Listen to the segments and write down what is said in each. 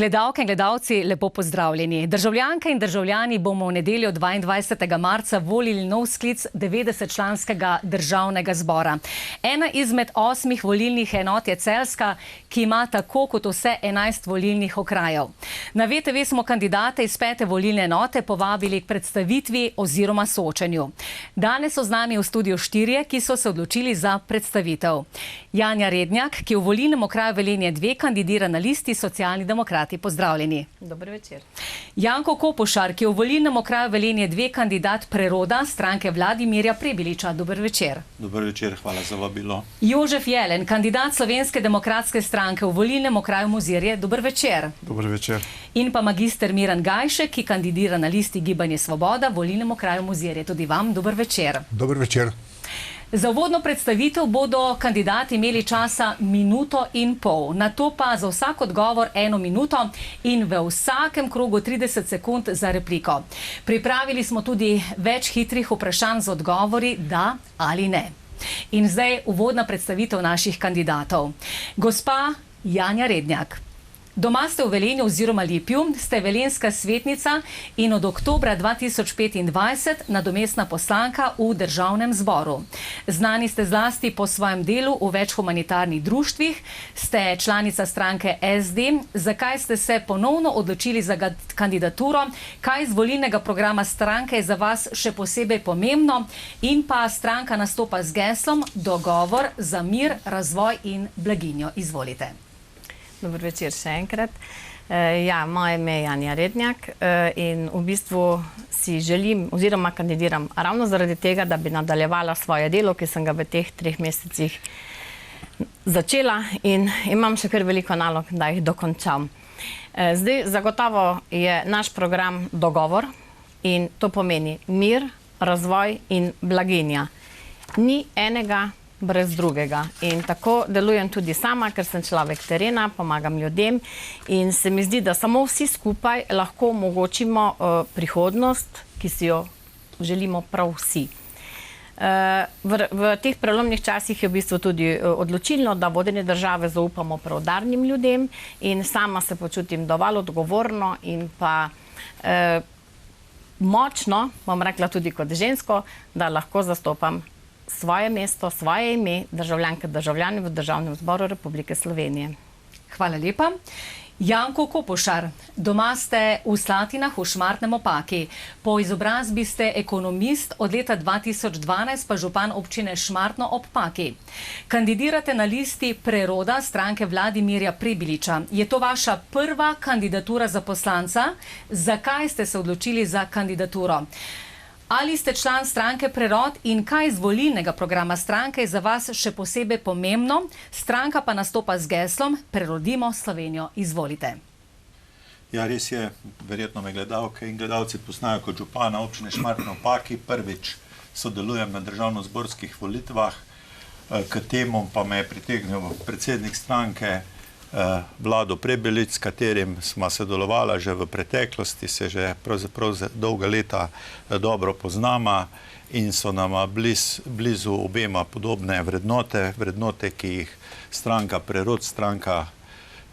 Gledalke in gledalci, lepo pozdravljeni. Državljanke in državljani bomo v nedeljo 22. marca volili nov sklic 90-članskega državnega zbora. Ena izmed 8 volilnih enot je celjska, ki ima tako kot vse 11 volilnih okrajev. Na VTV smo kandidate iz 5. volilne enote povabili k predstavitvi oziroma soočenju. Danes so z nami v studiu 4, ki so se odločili za predstavitev. Janja Rednjak, ki v volilnem okraju Velenje 2 kandidira na listi Socialni demokrati. Pozdravljeni. Dober večer. Janko Kopošar, ki je v volilnem okraju Velenje 2 kandidat Preroda stranke Vladimirja Prebiliča. Dober večer. Dober večer, hvala za vabilo. Jožef Jelen, kandidat Slovenske demokratske stranke v volilnem okraju Mozirje. Dober večer. Dober večer. In pa magister Miran Gajšek, ki kandidira na listi Gibanje Svoboda v volilnem okraju Mozirje. Tudi vam dober večer. Dober večer. Za uvodno predstavitev bodo kandidati imeli časa minuto in pol, na to pa za vsak odgovor 1 minuto in v vsakem krogu 30 sekund za repliko. Pripravili smo tudi več hitrih vprašanj z odgovori da ali ne. In zdaj uvodna predstavitev naših kandidatov. Gospa Janja Rednjak. Doma ste v Velenju oziroma Lipju, ste velenjska svetnica in od oktobra 2025 nadomestna poslanka v državnem zboru. Znani ste zlasti po svojem delu v več humanitarnih društvih, ste članica stranke SD. Zakaj ste se ponovno odločili za kandidaturo? Kaj iz volilnega programa stranke je za vas še posebej pomembno? In pa stranka nastopa z geslom Dogovor za mir, razvoj in blaginjo. Izvolite. Dober večer še enkrat. Moje ime je Janja Rednjak in v bistvu si želim oziroma kandidiram ravno zaradi tega, da bi nadaljevala svoje delo, ki sem ga v teh 3 mesecih začela in imam še kar veliko nalog, da jih dokončam. Zdaj zagotovo je naš program dogovor in to pomeni mir, razvoj in blaginja. Ni enega brez drugega. In tako delujem tudi sama, ker sem človek terena, pomagam ljudem in se mi zdi, da samo vsi skupaj lahko omogočimo prihodnost, ki si jo želimo prav vsi. V teh prelomnih časih je v bistvu tudi odločilno, da vodenje države zaupamo preudarnim ljudem in sama se počutim dovolj odgovorno in pa močno, bom rekla tudi kot žensko, da lahko zastopam svoje mesto, svoje ime, državljanke, državljani v Državnem zboru Republike Slovenije. Hvala lepa. Janko Kopošar, doma ste v Slatinah v Šmartnem ob Paki. Po izobrazbi ste ekonomist, od leta 2012 pa župan občine Šmartno ob Paki. Kandidirate na listi Preroda stranke Vladimirja Prebiliča. Je to vaša prva kandidatura za poslanca? Zakaj ste se odločili za kandidaturo? Ali ste član stranke Prerod in kaj iz volilnega programa stranke je za vas še posebej pomembno? Stranka pa nastopa z geslom Prerodimo Slovenijo. Izvolite. Ja, res je, verjetno me gledalke in gledalci poznajo kot župana občine Šmartno ob Paki. Prvič sodelujem na državnozborskih volitvah, k temu pa me je pritegnil predsednik stranke Vlado Prebilič, s katerim smo sodelovala že v preteklosti, se že pravzaprav dolga leta dobro poznama in so nama blizu obema podobne vrednote, ki jih stranka Prerod, stranka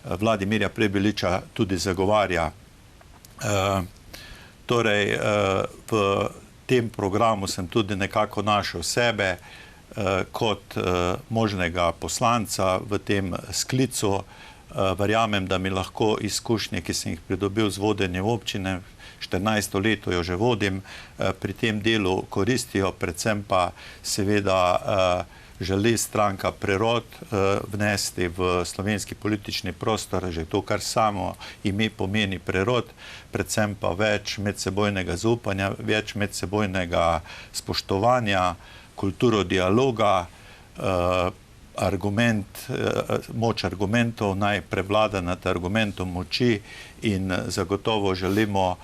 Vladimirja Prebiliča tudi zagovarja. Torej, v tem programu sem tudi nekako našel sebe kot možnega poslanca v tem sklicu. Verjamem, da mi lahko izkušnje, ki sem jih pridobil z vodenjem občine, 14. leto jo že vodim, pri tem delu koristijo, predvsem pa seveda želi stranka Prerod vnesti v slovenski politični prostor že to, kar samo ime pomeni Prerod, predvsem pa več medsebojnega zaupanja, več medsebojnega spoštovanja, kulturo dialoga, moč argumentov naj prevlada nad argumentom moči in zagotovo želimo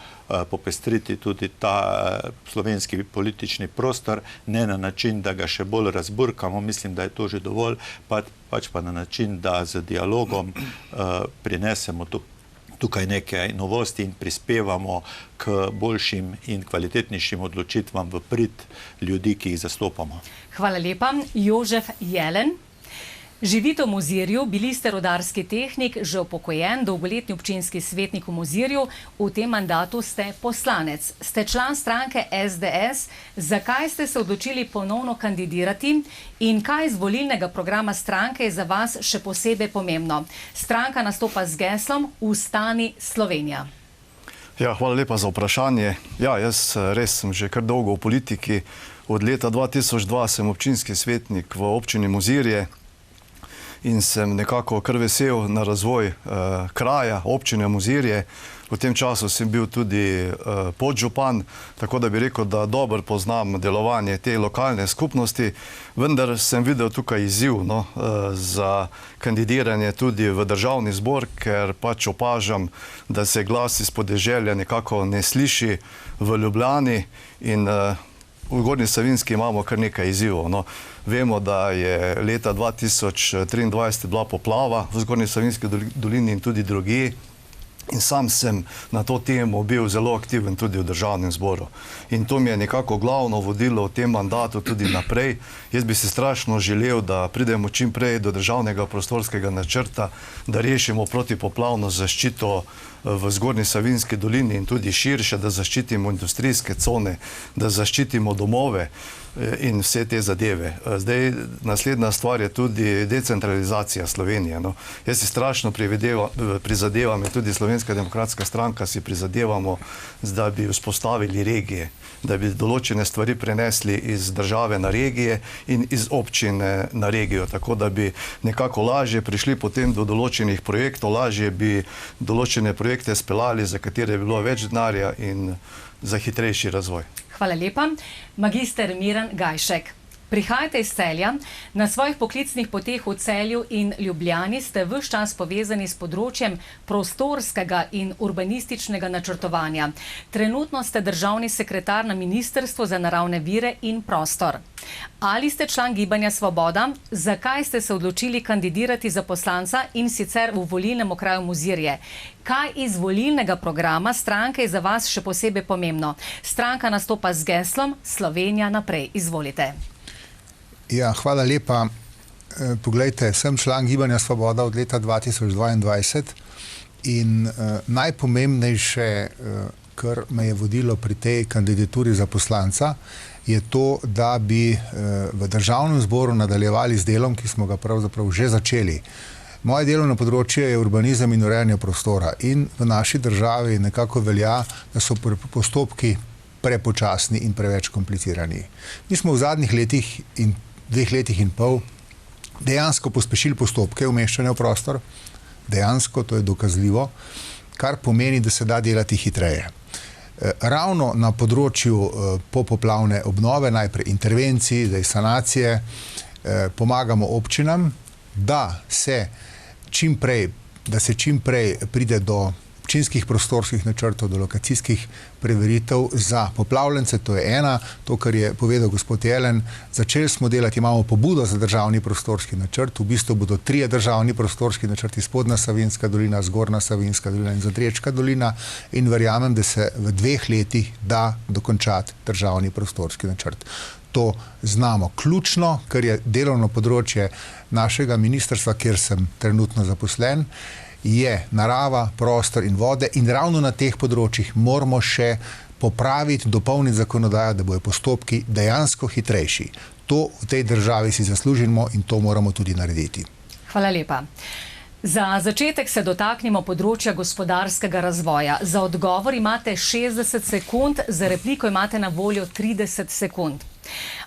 popestriti tudi ta slovenski politični prostor, ne na način, da ga še bolj razburkamo, mislim, da je to že dovolj, pač pa na način, da z dialogom prinesemo tukaj nekaj novosti in prispevamo k boljšim in kvalitetnejšim odločitvam v prid ljudi, ki jih zastopamo. Hvala lepa. Jožef Jelen. Živite v Mozirju, bili ste rudarski tehnik, že upokojen, dolgoletni občinski svetnik v Mozirju, v tem mandatu ste poslanec. Ste član stranke SDS. Zakaj ste se odločili ponovno kandidirati in kaj iz volilnega programa stranke je za vas še posebej pomembno? Stranka nastopa z geslom Vstani Slovenija. Ja, hvala lepa za vprašanje. Ja, jaz res sem že kar dolgo v politiki. Od leta 2002 sem občinski svetnik v občini Mozirje in sem nekako kar vesel na razvoj kraja, občine Mozirje. V tem času sem bil tudi podžupan, tako da bi rekel, da dobro poznam delovanje te lokalne skupnosti, vendar sem videl tukaj izziv za kandidiranje tudi v državni zbor, ker pač opažam, da se glas iz podeželja nekako ne sliši v Ljubljani in v Gornji Savinjski imamo kar nekaj izzivov. Vemo, da je leta 2023 bila poplava v Zgornji Savinjski dolini in tudi drugje. In sam sem na to temo bil zelo aktiven tudi v državnem zboru. In to mi je nekako glavno vodilo v tem mandatu tudi naprej. Jaz bi si strašno želel, da pridemo čim prej do državnega prostorskega načrta, da rešimo protipoplavno zaščito v Zgornji Savinjski dolini in tudi širše, da zaščitimo industrijske cone, da zaščitimo domove in vse te zadeve. Zdaj, naslednja stvar je tudi decentralizacija Slovenije. Jaz si strašno prizadevam in tudi Slovenska demokratska stranka si prizadevamo, da bi vzpostavili regije, da bi določene stvari prenesli iz države na regije in iz občine na regijo, tako da bi nekako lažje prišli potem do določenih projektov, lažje bi določene projekte speljali, za katere je bilo več denarja in za hitrejši razvoj. Hvala lepa. Magister Miran Gajšek. Prihajate iz Celja, na svojih poklicnih poteh v Celju in Ljubljani ste ves čas povezani s področjem prostorskega in urbanističnega načrtovanja. Trenutno ste državni sekretar na Ministrstvu za naravne vire in prostor. Ali ste član Gibanja Svoboda? Zakaj ste se odločili kandidirati za poslanca in sicer v volilnem okraju Mozirje? Kaj iz volilnega programa stranke je za vas še posebej pomembno? Stranka nastopa z geslom Slovenija naprej. Izvolite. Ja, hvala lepa. Poglejte, sem član Gibanja Svoboda od leta 2022 in najpomembnejše, kar me je vodilo pri tej kandidaturi za poslanca, je to, da bi v državnem zboru nadaljevali z delom, ki smo ga pravzaprav že začeli. Moje delovno področje je urbanizem in urejanje prostora in v naši državi nekako velja, da so postopki prepočasni in preveč komplicirani. Mi smo v zadnjih dveh letih in pol dejansko pospešili postopke umeščanja v prostor, dejansko, to je dokazljivo, kar pomeni, da se da delati hitreje. Ravno na področju popoplavne obnove, najprej intervencij, zdaj sanacije, pomagamo občinam, da se čim prej pride do občinskih prostorskih načrtov, do lokacijskih preveritev za poplavljence, to je ena, to, kar je povedal gospod Jelen. Začeli smo delati, imamo pobudo za državni prostorski načrt, v bistvu bodo 3 državni prostorski načrti, Spodnja Savinjska dolina, Zgornja Savinjska dolina in Zadrečka dolina, in verjamem, da se v 2 letih da dokončati državni prostorski načrt. To znamo. Ključno, kar je delovno področje našega ministrstva, kjer sem trenutno zaposlen, je narava, prostor in vode in ravno na teh področjih moramo še popraviti, dopolniti zakonodajo, da bojo postopki dejansko hitrejši. To v tej državi si zaslužimo in to moramo tudi narediti. Hvala lepa. Za začetek se dotaknimo področja gospodarskega razvoja. Za odgovor imate 60 sekund, za repliko imate na voljo 30 sekund.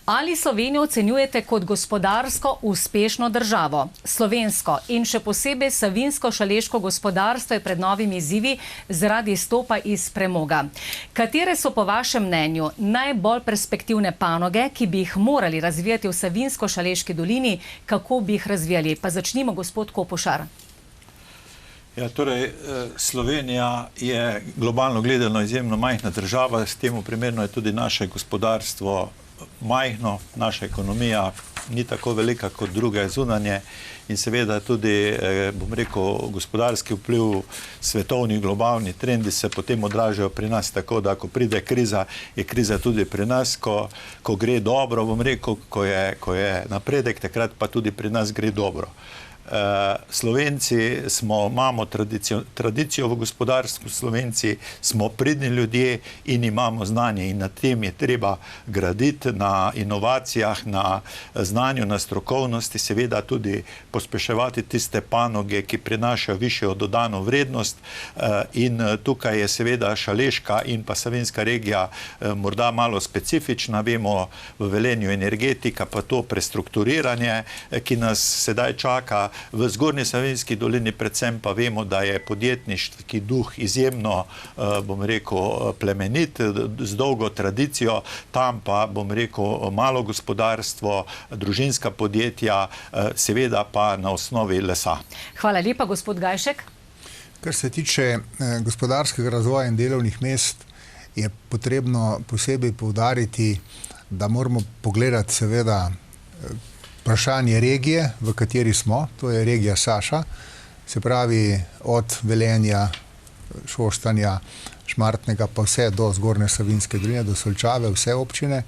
Ali Slovenijo ocenjujete kot gospodarsko uspešno državo? Slovensko in še posebej savinjsko-šaleško gospodarstvo je pred novimi izzivi zaradi izstopa iz premoga. Katere so po vašem mnenju najbolj perspektivne panoge, ki bi jih morali razvijati v Savinjsko-šaleški dolini? Kako bi jih razvijali? Pa začnimo, gospod Kopošar. Ja, torej, Slovenija je globalno gledano izjemno majhna država, s temu primerno je tudi naše gospodarstvo majhno, naša ekonomija ni tako velika kot druge zunanje in seveda tudi, bom rekel, gospodarski vpliv, svetovni, globalni trendi se potem odražajo pri nas tako, da ko pride kriza, je kriza tudi pri nas, ko gre dobro, bom rekel, ko je napredek, takrat pa tudi pri nas gre dobro. Slovenci imamo tradicijo v gospodarstvu, Slovenci smo pridni ljudje in imamo znanje in na tem je treba graditi, na inovacijah, na znanju, na strokovnosti, seveda tudi pospeševati tiste panoge, ki prinašajo višjo dodano vrednost in tukaj je seveda Šaleška in pa Savinjska regija morda malo specifična, vemo v Velenju energetika, pa to prestrukturiranje, ki nas sedaj čaka. V Zgornji Savinjski dolini predvsem pa vemo, da je podjetniški duh izjemno, bom rekel, plemenit, z dolgo tradicijo, tam pa, bom rekel, malo gospodarstvo, družinska podjetja, seveda pa na osnovi lesa. Hvala lepa, gospod Gajšek. Kar se tiče gospodarskega razvoja in delovnih mest, je potrebno posebej poudariti, da moramo pogledati seveda vprašanje regije, v kateri smo, to je regija Saša, se pravi od Velenja, Šoštanja, Šmartnega pa vse do Zgornje Savinjske doline, do Solčave, vse občine.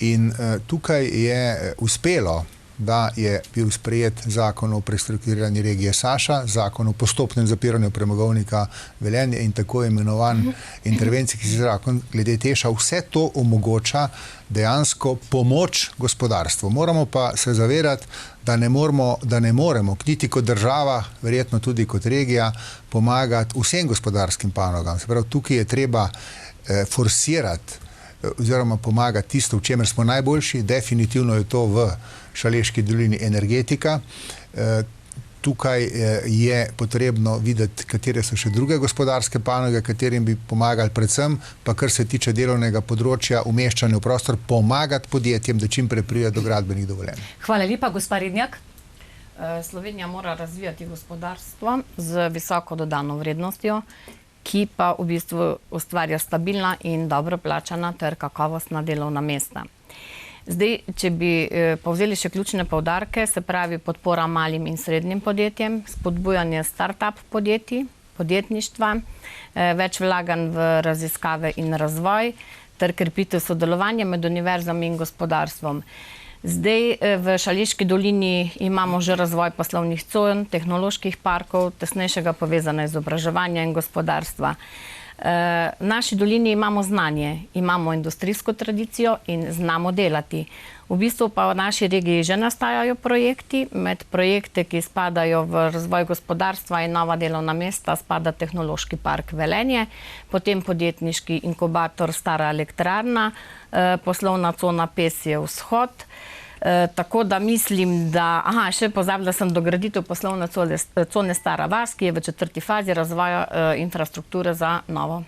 In tukaj je uspelo, da je bil sprejet zakon o prestrukturiranju regije Saša, zakon o postopnem zapiranju premogovnika Velenje in tako imenovan intervencijski zakon glede Teša. Vse to omogoča dejansko pomoč gospodarstvu. Moramo pa se zavedati, da ne moremo, niti kot država, verjetno tudi kot regija, pomagati vsem gospodarskim panogam. Se pravi, tukaj je treba forsirati oziroma pomagati tisto, v čemer smo najboljši. Definitivno je to v Šaleški dolini energetika. Tukaj je potrebno videti, katere so še druge gospodarske panoge, katerim bi pomagali, predvsem pa kar se tiče delovnega področja, umeščanja v prostor, pomagati podjetjem, da čim prej pride do gradbenih dovoljenj. Hvala lepa, gospa Rednjak. Slovenija mora razvijati gospodarstvo z visoko dodano vrednostjo, ki pa v bistvu ustvarja stabilna in dobro plačana ter kakovostna delovna mesta. Zdaj, če bi povzeli še ključne poudarke, se pravi podpora malim in srednjim podjetjem, spodbujanje start-up podjetij, podjetništva, več vlaganj v raziskave in razvoj ter krepitev sodelovanja med univerzami in gospodarstvom. Zdaj v Šaleški dolini imamo že razvoj poslovnih con, tehnoloških parkov, tesnejšega povezana izobraževanja in gospodarstva. V naši dolini imamo znanje, imamo industrijsko tradicijo in znamo delati. V bistvu pa v naši regiji že nastajajo projekti. Med projekte, ki spadajo v razvoj gospodarstva in nova delovna mesta, spada tehnološki park Velenje, potem podjetniški inkubator Stara elektrarna, poslovna cona Pesje vzhod. Tako da mislim, da, še pozabila sem dograditev poslovne cone Stara vas, ki je v 4. fazi razvoja infrastrukture za novo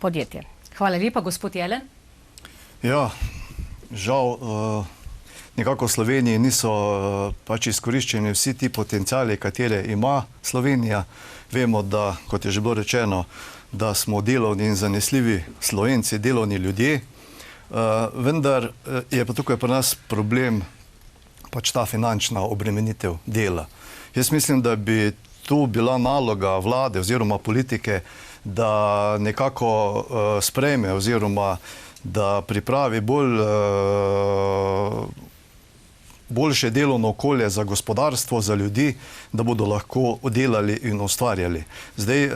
podjetje. Hvala lepa, gospod Jelen. Ja, žal, nekako v Sloveniji niso pač izkoriščeni vsi ti potenciali, katere ima Slovenija. Vemo, da, kot je že bilo rečeno, da smo delovni in zanesljivi Slovenci, delovni ljudje, vendar je pa tukaj pri nas problem pač ta finančna obremenitev dela. Jaz mislim, da bi tu bila naloga vlade oziroma politike, da nekako sprejme oziroma da pripravi boljše delovno okolje za gospodarstvo, za ljudi, da bodo lahko delali in ustvarjali. Zdaj,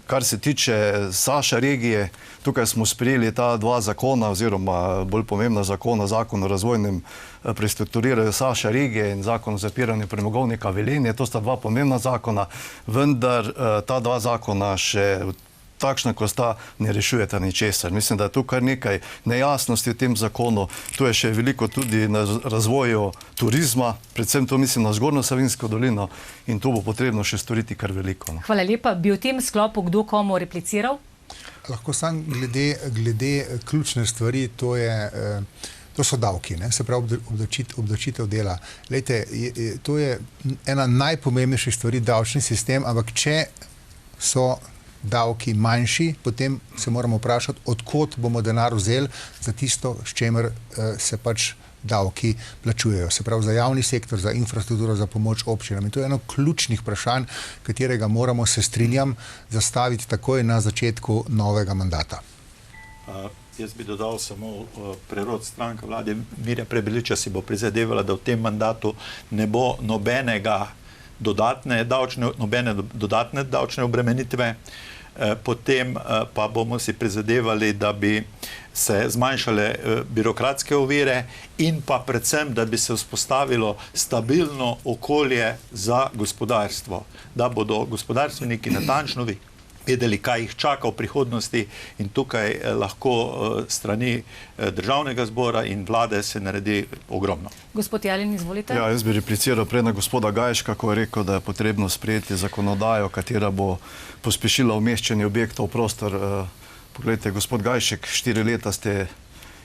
kar se tiče Saša regije, tukaj smo sprejeli ta dva zakona oziroma bolj pomembna zakona, zakon o razvojnem prestrukturiranju Saša regije in zakon o zapiranju premogovnika Velenje. To sta dva pomembna zakona, vendar ta dva zakona še takšna, ko sta, ne rešujeta ničesar. Mislim, da je tu kar nekaj nejasnosti v tem zakonu. Tu je še veliko tudi na razvoju turizma, predvsem to mislim na Zgornjo Savinjsko dolino in tu bo potrebno še storiti kar veliko. Hvala lepa. Bi v tem sklopu kdo komu repliciral? Lahko sam glede ključne stvari, to so davki, se pravi obdavčitev dela. Glejte, to je ena najpomembnejših stvari, davčni sistem, ampak če so davki manjši, potem se moramo vprašati, odkot bomo denar vzeli za tisto, s čemer se pač davki plačujejo. Se pravi za javni sektor, za infrastrukturo, za pomoč občinam. In to je eno ključnih vprašanj, katerega moramo, se strinjam, zastaviti takoj na začetku novega mandata. Jaz bi dodal samo prerod stranka vlade Mirja Prebiliča si bo prizadevala, da v tem mandatu ne bo nobene dodatne davčne obremenitve, potem pa bomo si prizadevali, da bi se zmanjšale birokratske ovire in pa predvsem, da bi se vzpostavilo stabilno okolje za gospodarstvo, da bodo gospodarstveniki natančno vedeli, kaj jih čaka v prihodnosti in tukaj lahko strani državnega zbora in vlade se naredi ogromno. Gospod Jelen, izvolite. Ja, jaz bi repliciral prej na gospoda Gajška, ko je rekel, da je potrebno sprejeti zakonodajo, katera bo pospešila umeščanje objektov v prostor. Poglejte, gospod Gajšek, 4 leta ste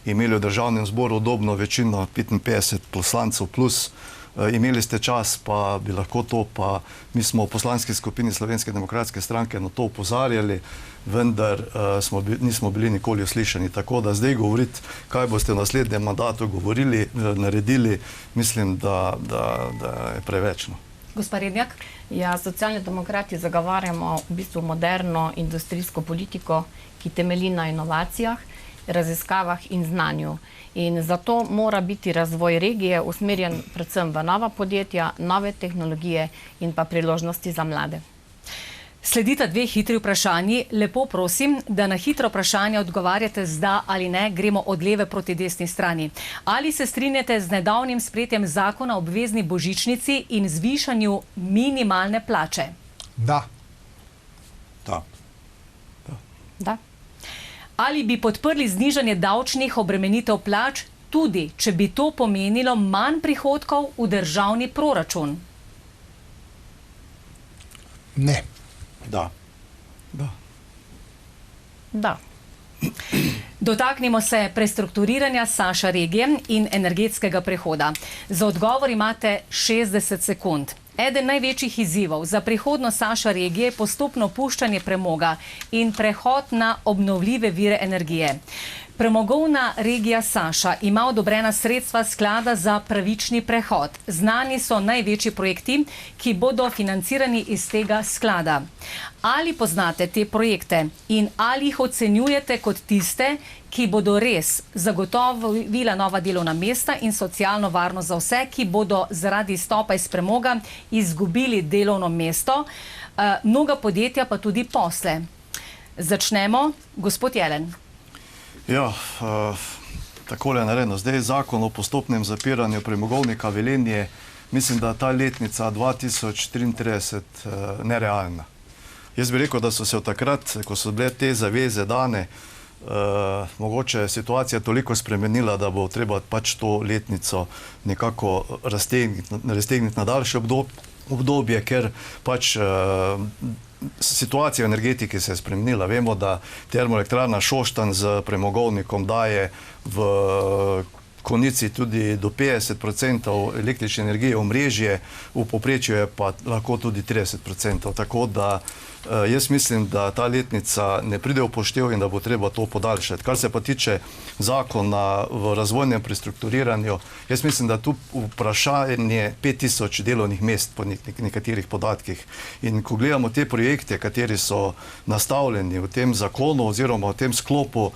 imeli v državnem zboru udobno večino, 55 poslancev plus, imeli ste čas, pa bi lahko to, pa mi smo v poslanski skupini Slovenske demokratske stranke na to upozarjali, vendar nismo bili nikoli uslišani. Tako da zdaj govoriti, kaj boste v naslednjem mandatu govorili, naredili, mislim, da je prevečno. Gospa Rednjak? Ja, socialni demokrati zagovarjamo v bistvu moderno industrijsko politiko, ki temelji na inovacijah, raziskavah in znanju. In zato mora biti razvoj regije usmerjen predvsem v nova podjetja, nove tehnologije in pa priložnosti za mlade. Sledita 2 hitri vprašanji. Lepo prosim, da na hitro vprašanje odgovarjate z da ali ne, gremo od leve proti desni strani. Ali se strinjate z nedavnim sprejetjem zakona o obvezni božičnici in zvišanju minimalne plače? Da. Da. Da. Ali bi podprli znižanje davčnih obremenitev plač, tudi če bi to pomenilo manj prihodkov v državni proračun? Ne. Da. Da. Da. Dotaknimo se prestrukturiranja Saša regije in energetskega prehoda. Za odgovor imate 60 sekund. Eden največjih izzivov za prihodnost Saša regije je postopno opuščanje premoga in prehod na obnovljive vire energije. Premogovna regija Saša ima odobrena sredstva sklada za pravični prehod. Znani so največji projekti, ki bodo financirani iz tega sklada. Ali poznate te projekte in ali jih ocenjujete kot tiste, ki bodo res zagotovila nova delovna mesta in socialno varnost za vse, ki bodo zaradi izstopa iz premoga izgubili delovno mesto, mnoga podjetja pa tudi posle? Začnemo. Gospod Jelen. Ja, takole je narejeno. Zdaj je zakon o postopnem zapiranju premogovnika Velenje, mislim, da ta letnica 2033 nerealna. Jaz bi rekel, da so se od takrat, ko so bile te zaveze dane, mogoče situacija toliko spremenila, da bo treba pač to letnico nekako raztegniti na daljše obdobje, ker pač situacija v energetiki se je spremenila. Vemo, da termoelektrarna Šoštanj z premogovnikom daje v konici tudi do 50% električne energije v mrežje, v povprečju je pa lahko tudi 30%. Tako da jaz mislim, da ta letnica ne pride v poštev in da bo treba to podaljšati. Kar se pa tiče zakona v razvojnem prestrukturiranju, jaz mislim, da tu vprašanje 5000 delovnih mest po nekaterih podatkih. In ko gledamo te projekte, kateri so nastavljeni v tem zakonu oziroma v tem sklopu,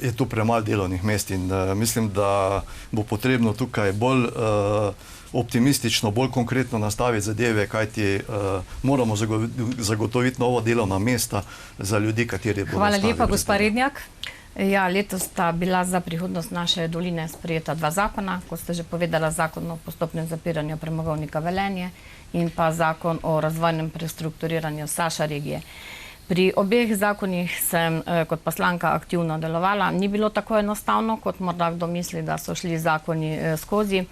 je tu premalo delovnih mest in mislim, da bo potrebno tukaj bolj optimistično, bolj konkretno nastaviti zadeve, kajti moramo zagotoviti nova delovna mesta za ljudi, kateri bodo ostali. Hvala lepa, gospa Rednjak. Ja, letos sta bila za prihodnost naše doline sprejeta 2 zakona, kot ste že povedala, zakon o postopnem zapiranju premogovnika Velenje in pa zakon o razvojnem prestrukturiranju Saša regije. Pri obeh zakonih sem kot poslanka aktivno delovala. Ni bilo tako enostavno, kot morda kdo misli, da so šli zakoni skozi.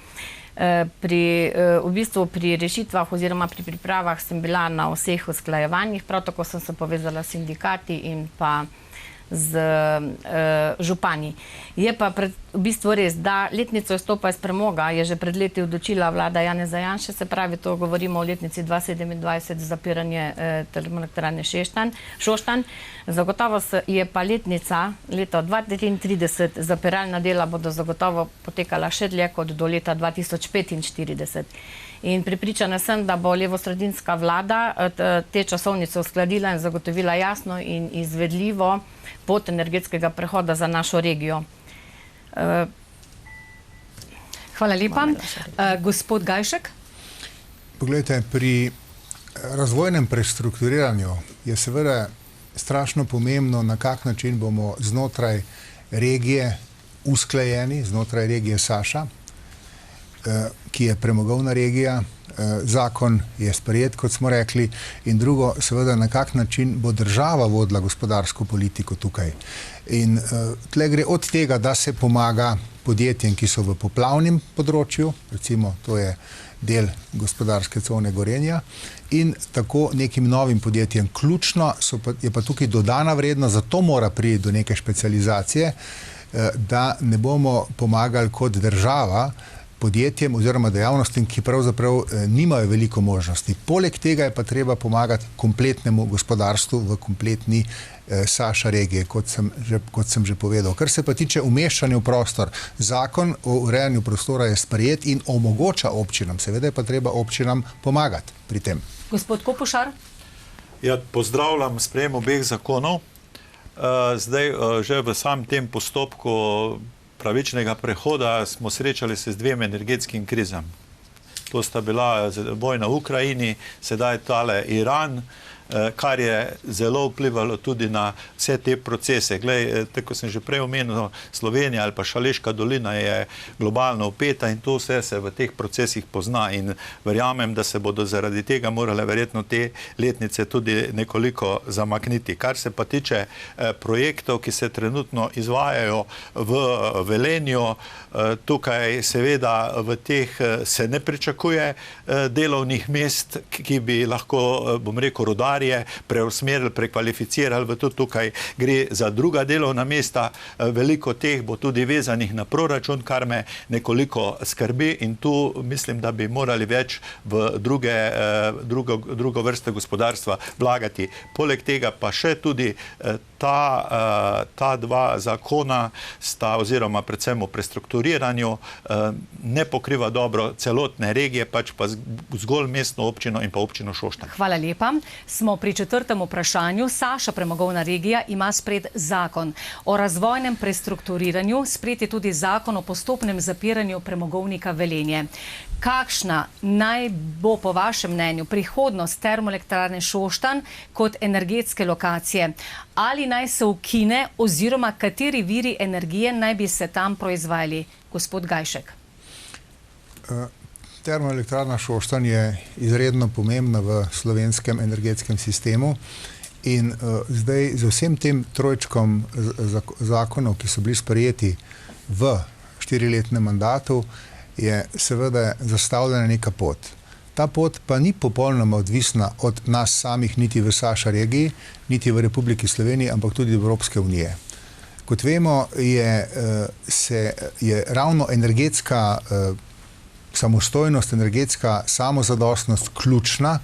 V bistvu pri rešitvah oziroma pri pripravah sem bila na vseh usklajevanjih, prav tako sem se povezala s sindikati in pa z župani. Je pa v bistvu res, da letnico izstopa iz premoga je že pred leti odločila vlada Janeza Janše, se pravi, to govorimo o letnici 2027 zapiranje termoelektrarne Šoštanj. Zagotovo je pa letnica leta 2033, zapiralna dela bodo zagotovo potekala še dlje kot do leta 2045. In prepričana sem, da bo levosredinska vlada te časovnice uskladila in zagotovila jasno in izvedljivo pot energetskega prehoda za našo regijo. Hvala lepa. Gospod Gajšek? Poglejte, pri razvojnem prestrukturiranju je seveda strašno pomembno, na kak način bomo znotraj regije usklajeni, znotraj regije Saša, ki je premogovna regija. Zakon je sprejet, kot smo rekli, in drugo, seveda, na kak način bo država vodila gospodarsko politiko tukaj. In tle gre od tega, da se pomaga podjetjem, ki so v poplavnem področju, recimo to je del gospodarske cone Gorenja, in tako nekim novim podjetjem. Ključno je pa tukaj dodana vrednost, zato mora priti do neke specializacije, da ne bomo pomagali kot država podjetjem oziroma dejavnostim, ki pravzaprav nimajo veliko možnosti. Poleg tega je pa treba pomagati kompletnemu gospodarstvu v kompletni Saša regije, kot sem že povedal. Kar se pa tiče umeščanja v prostor, zakon o urejanju prostora je sprejet in omogoča občinam, seveda je pa treba občinam pomagati pri tem. Gospod Kopušar? Ja, pozdravljam sprejem obeh zakonov. Zdaj, že v samem tem postopku pravičnega prehoda smo srečali se z dvema energetskimi krizami. To sta bila vojna v Ukrajini, sedaj tale Iran, kar je zelo vplivalo tudi na vse te procese. Glej, tako sem že prej omenil, Slovenija ali pa Šaleška dolina je globalno vpeta in to vse se v teh procesih pozna in verjamem, da se bodo zaradi tega morale verjetno te letnice tudi nekoliko zamakniti. Kar se pa tiče projektov, ki se trenutno izvajajo v Velenju, tukaj seveda v teh se ne pričakuje delovnih mest, ki bi lahko, bom rekel, rodarje preusmerili, prekvalificirali v to. Tukaj gre za druga delovna mesta. Veliko teh bo tudi vezanih na proračun, kar me nekoliko skrbi in tu mislim, da bi morali več v drugo vrste gospodarstva vlagati. Poleg tega pa še tudi ta dva zakona sta, oziroma predvsem o prestrukturiranju, ne pokriva dobro celotne regije, pač pa zgolj mestno občino in pa občino Šoštanj. Hvala lepa. Smo pri četrtem vprašanju. Saša premogovna regija ima sprejet zakon o razvojnem prestrukturiranju, sprejet je tudi zakon o postopnem zapiranju premogovnika Velenje. Kakšna naj bo po vašem mnenju prihodnost termoelektrarne Šoštanj kot energetske lokacije? Ali naj se ukine oziroma kateri viri energije naj bi se tam proizvajali? Gospod Gajšek. Termoelektrarna Šoštanj je izredno pomembna v slovenskem energetskem sistemu in zdaj z vsem tem trojčkom zakonov, ki so bili sprejeti v 4-letnem mandatu, je seveda zastavljena neka pot. Ta pot pa ni popolnoma odvisna od nas samih, niti v Saša regiji, niti v Republiki Sloveniji, ampak tudi Evropske unije. Kot vemo, je ravno energetska samostojnost, energetska samozadostnost ključna,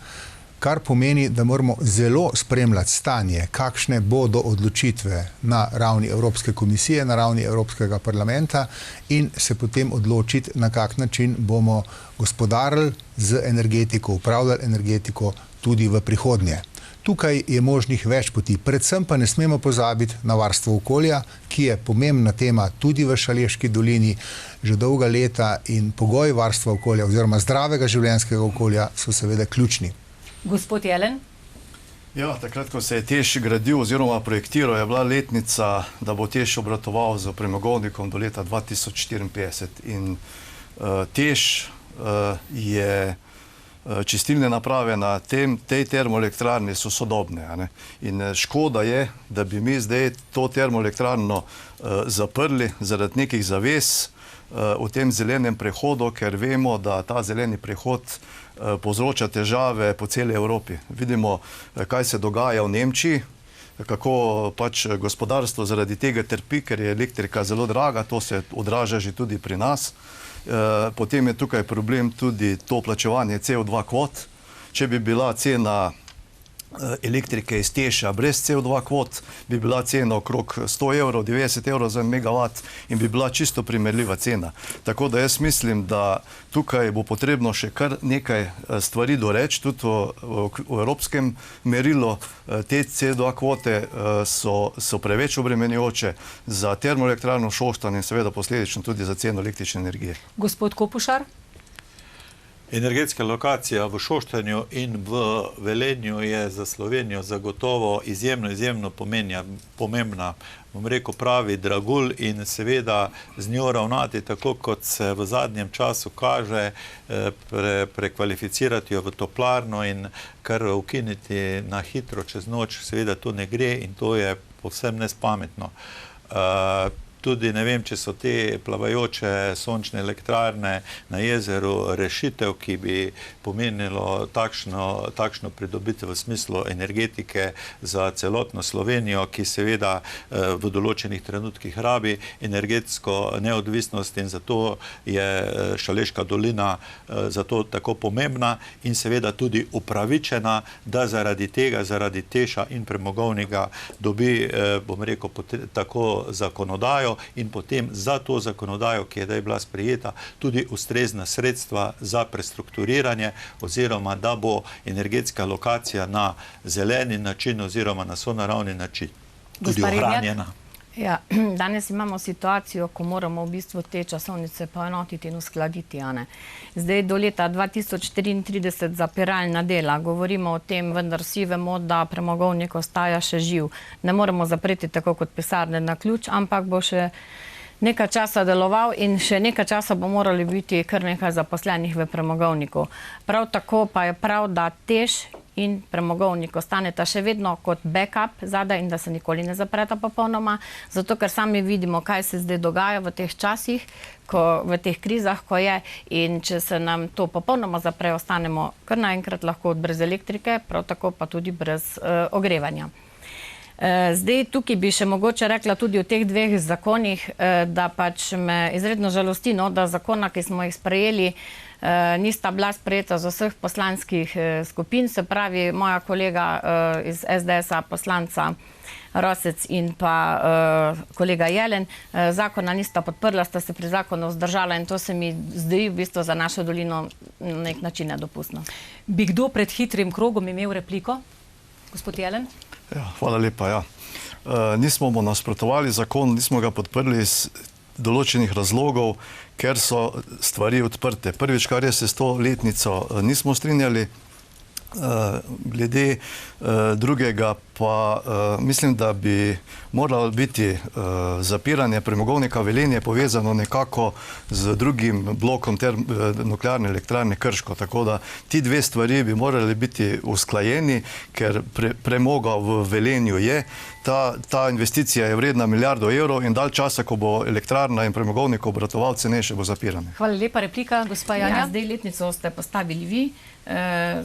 kar pomeni, da moramo zelo spremljati stanje, kakšne bodo odločitve na ravni Evropske komisije, na ravni Evropskega parlamenta in se potem odločiti, na kak način bomo gospodarili z energetiko, upravljali energetiko tudi v prihodnje. Tukaj je možnih več poti, predvsem pa ne smemo pozabiti na varstvo okolja, ki je pomembna tema tudi v Šaleški dolini že dolga leta in pogoji varstva okolja oziroma zdravega življenjskega okolja so seveda ključni. Gospod Jelen? Ja, takrat, ko se je TEŠ gradil oziroma projektiral, je bila letnica, da bo TEŠ obratoval z premogovnikom do leta 2054 in TEŠ je čistilne naprave na tej termoelektrarni so sodobne. In škoda je, da bi mi zdaj to termoelektrarno zaprli zaradi nekih zavez v tem zelenem prehodu, ker vemo, da ta zeleni prehod povzroča težave po celi Evropi. Vidimo, kaj se dogaja v Nemčiji, kako pač gospodarstvo zaradi tega trpi, ker je elektrika zelo draga, to se odraža že tudi pri nas. Potem je tukaj problem tudi to plačevanje CO2 kvot. Če bi bila cena elektrike iz Teša brez CO2 kvot, bi bila cena okrog 100 evrov, 90 evrov za megavat in bi bila čisto primerljiva cena. Tako da jaz mislim, da tukaj bo potrebno še kar nekaj stvari doreči, tudi v evropskem merilu. Te CO2 kvote so preveč obremenjujoče za termoelektrarno Šoštanj in seveda posledično tudi za ceno električne energije. Gospod Kopušar? Energetska lokacija v Šoštanju in v Velenju je za Slovenijo zagotovo izjemno pomembna, bom rekel pravi dragulj in seveda z njo ravnati tako, kot se v zadnjem času kaže, prekvalificirati jo v toplarno in kar ukiniti na hitro čez noč, seveda to ne gre in to je povsem nespametno. Tudi ne vem, če so te plavajoče sončne elektrarne na jezeru rešitev, ki bi pomenilo takšno pridobitev v smislu energetike za celotno Slovenijo, ki seveda v določenih trenutkih rabi energetsko neodvisnost in zato je Šaleška dolina zato tako pomembna in seveda tudi upravičena, da zaradi tega, zaradi Teša in premogovnika dobi, bom rekel, tako zakonodajo in potem za to zakonodajo, ki je zdaj bila sprejeta, tudi ustrezna sredstva za prestrukturiranje oziroma da bo energetska lokacija na zeleni način oziroma na sonaravni način tudi ohranjena. Ja, danes imamo situacijo, ko moramo v bistvu te časovnice poenotiti in uskladiti. Zdaj do leta 2034 zapiralna dela, govorimo o tem, vendar vsi vemo, da premogovnik ostaja še živ. Ne moremo zapreti tako kot pisarne na ključ, ampak bo še nekaj časa deloval in še nekaj časa bo morali biti kar nekaj zaposlenih v premogovniku. Prav tako pa je prav, da Teš in premogovnik ostaneta še vedno kot backup zadaj in da se nikoli ne zapreta popolnoma, zato ker sami vidimo, kaj se zdaj dogaja v teh časih, v teh krizah, ko je, in če se nam to popolnoma zapre, ostanemo kar naenkrat lahko brez elektrike, prav tako pa tudi brez ogrevanja. Zdaj tukaj bi še mogoče rekla tudi o teh dveh zakonih, da pač me izredno žalosti, da zakona, ki smo jih sprejeli, nista bila sprejeta z vseh poslanskih skupin, se pravi moja kolega iz SDS-a, poslanca Rosec in pa kolega Jelen, zakona nista podprla, sta se pri zakonu vzdržala in to se mi zdi v bistvu za našo dolino na nek način nedopustno. Bi kdo pred hitrim krogom imel repliko? Gospod Jelen? Ja, hvala lepa, ja. Nismo mu nasprotovali zakon, nismo ga podprli iz določenih razlogov, ker so stvari odprte. Prvič, kar je se s to letnico nismo strinjali, glede drugega pa mislim, da bi moralo biti zapiranje premogovnika Velenje povezano nekako z drugim blokom nuklearne elektrarne Krško. Tako da ti dve stvari bi morali biti usklajeni, ker premoga v Velenju je. Ta investicija je vredna milijardo evrov in dalj časa, ko bo elektrarna in premogovnik obratoval, cenejše bo zapirane. Hvala lepa, replika, gospa Janja. Ja, zdaj letnico ste postavili vi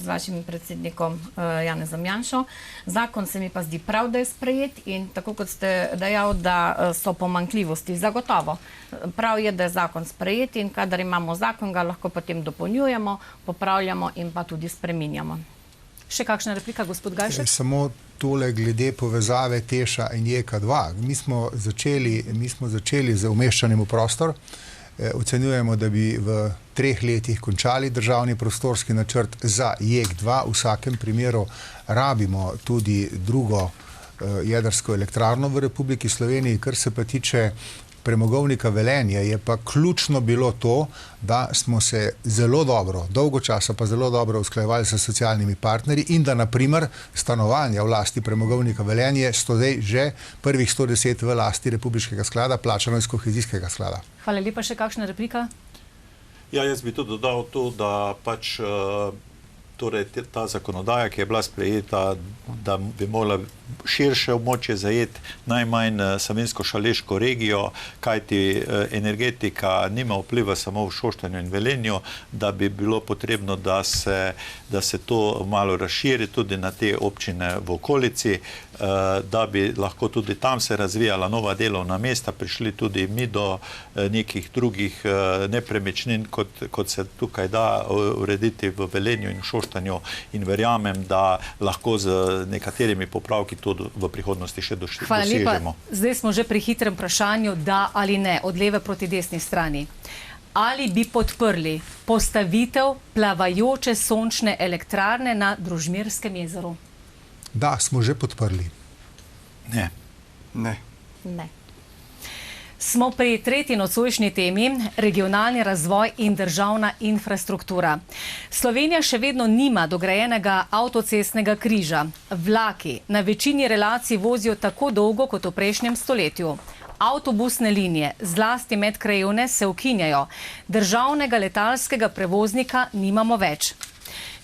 z vašim predsednikom Janezom Janšo. Zakon se mi pa zdi prav, da je sprejet in tako kot ste dejal, da so pomanjkljivosti zagotovo. Prav je, da je zakon sprejet in kadar imamo zakon, ga lahko potem dopolnjujemo, popravljamo in pa tudi spreminjamo. Še kakšna replika, gospod Gajšek? Samo tole glede povezave Teša in JEK2. Mi smo začeli z umeščanjem v prostor. Ocenjujemo, da bi v 3 letih končali državni prostorski načrt za JEK2. V vsakem primeru rabimo tudi drugo jedrsko elektrarno v Republiki Sloveniji. Kar se pa tiče premogovnika Velenje, je pa ključno bilo to, da smo se zelo dobro, dolgo časa pa zelo dobro usklajevali s socialnimi partnerji in da naprimer stanovanja v lasti premogovnika Velenje so zdaj že prvih 110 v lasti Republiškega sklada, plačano iz kohezijskega sklada. Hvala lepa, še kakšna replika? Ja, jaz bi tudi dodal to, da pač torej ta zakonodaja, ki je bila sprejeta, da bi morala širše območje zajeti, najmanj Savinjsko-Šaleško regijo, kajti energetika nima vpliva samo v Šoštanju in Velenju, da bi bilo potrebno, da se to malo razširi tudi na te občine v okolici, da bi lahko tudi tam se razvijala nova delovna mesta, prišli tudi mi do nekih drugih nepremičnin, kot se tukaj da urediti v Velenju in Šoštanju, in verjamem, da lahko z nekaterimi popravki to v prihodnosti še dosežemo. Hvala lepa. Zdaj smo že pri hitrem vprašanju, da ali ne, od leve proti desni strani. Ali bi podprli postavitev plavajoče sončne elektrarne na Družmirskem jezeru? Da, smo že podprli. Ne. Ne. Ne. Smo pri tretji nocojšnji temi, regionalni razvoj in državna infrastruktura. Slovenija še vedno nima dograjenega avtocestnega križa. Vlaki na večini relacij vozijo tako dolgo kot v prejšnjem stoletju. Avtobusne linije, zlasti medkrajevne, se ukinjajo. Državnega letalskega prevoznika nimamo več.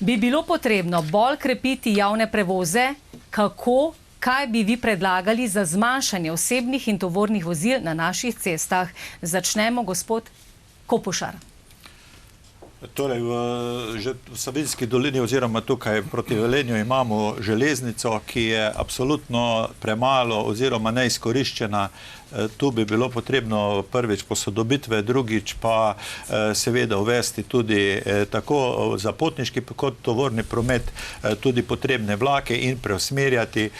Bi bilo potrebno bolj krepiti javne prevoze? Kako? Kaj bi vi predlagali za zmanjšanje osebnih in tovornih vozil na naših cestah? Začnemo, gospod Kopušar. Torej, že v Savinjski dolini oziroma tukaj proti Velenju imamo železnico, ki je absolutno premalo oziroma neizkoriščena. Tu bi bilo potrebno prvič posodobitve, drugič pa seveda uvesti tudi tako za potniški kot tovorni promet tudi potrebne vlake in preusmerjati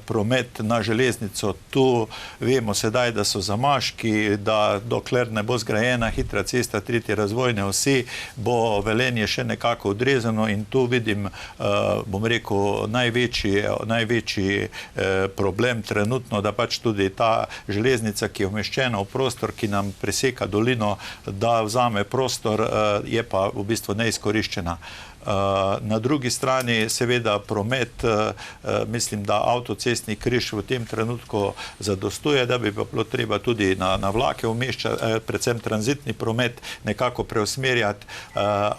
promet na železnico. Tu vemo sedaj, da so zamaški, da dokler ne bo zgrajena hitra cesta tretje razvojne osi, bo Velenje še nekako odrezano, in tu vidim, bom rekel, največji problem trenutno, da pač tudi ta železnica, ki je umeščena v prostor, ki nam preseka dolino, da vzame prostor, je pa v bistvu neizkoriščena. Na drugi strani seveda promet, mislim, da avtocestni križ v tem trenutku zadostuje, da bi pa bilo treba tudi na vlake umeščati, predvsem tranzitni promet nekako preusmerjati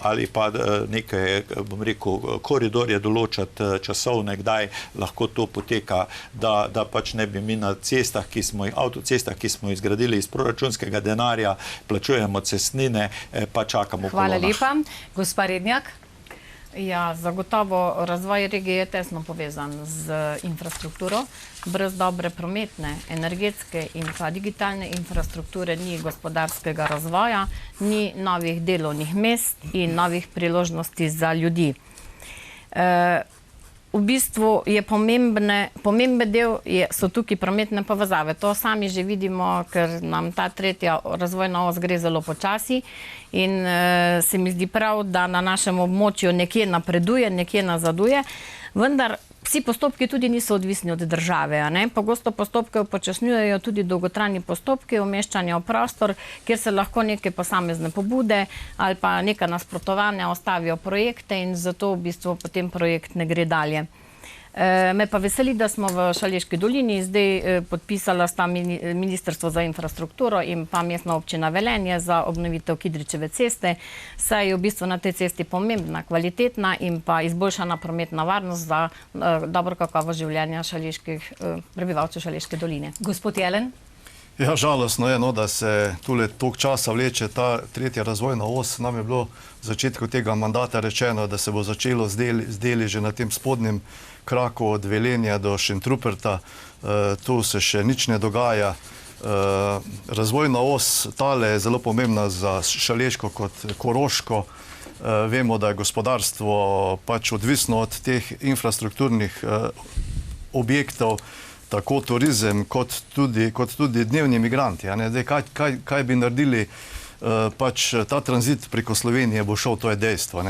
ali pa nekaj, bom rekel, koridorje določati časovne, kdaj lahko to poteka, da pač ne bi mi na cestah, avtocestah, ki smo izgradili iz proračunskega denarja, plačujemo cestnine, pa čakamo kolona. Hvala lepa. Gospa Rednjak. Ja, zagotovo razvoj regije je tesno povezan z infrastrukturo. Brez dobre prometne, energetske in pa digitalne infrastrukture ni gospodarskega razvoja, ni novih delovnih mest in novih priložnosti za ljudi. V bistvu je pomemben del so tukaj prometne povezave. To sami že vidimo, ker nam ta tretja razvojna os gre zelo počasi, in se mi zdi prav, da na našem območju nekje napreduje, nekje nazaduje, vendar vsi postopki tudi niso odvisni od države. Pogosto postopke upočasnjujejo tudi dolgotrajni postopki umeščanja v prostor, kjer se lahko neke posamezne pobude ali pa neka nasprotovanja ostavijo projekte, in zato v bistvu potem projekt ne gre dalje. Me pa veseli, da smo v Šaleški dolini zdaj podpisala sta Ministrstvo za infrastrukturo in pa Mestna občina Velenje za obnovitev Kidričeve ceste, saj je v bistvu na tej cesti pomembna, kvalitetna in pa izboljšana prometna varnost za dobro kakovost življenja prebivalcev Šaleške doline. Gospod Jelen. Ja, žalostno je, da se tule toliko časa vleče ta tretja razvojna os. Nam je bilo v začetku tega mandata rečeno, da se bo začelo z deli že na tem spodnjem kraku od Velenja do Šentruperta. Tu se še nič ne dogaja. Razvojna os tale je zelo pomembna za Šaleško kot Koroško. Vemo, da je gospodarstvo pač odvisno od teh infrastrukturnih objektov, tako turizem kot tudi dnevni migranti. Kaj bi naredili, pač ta tranzit preko Slovenije bo šel, to je dejstvo.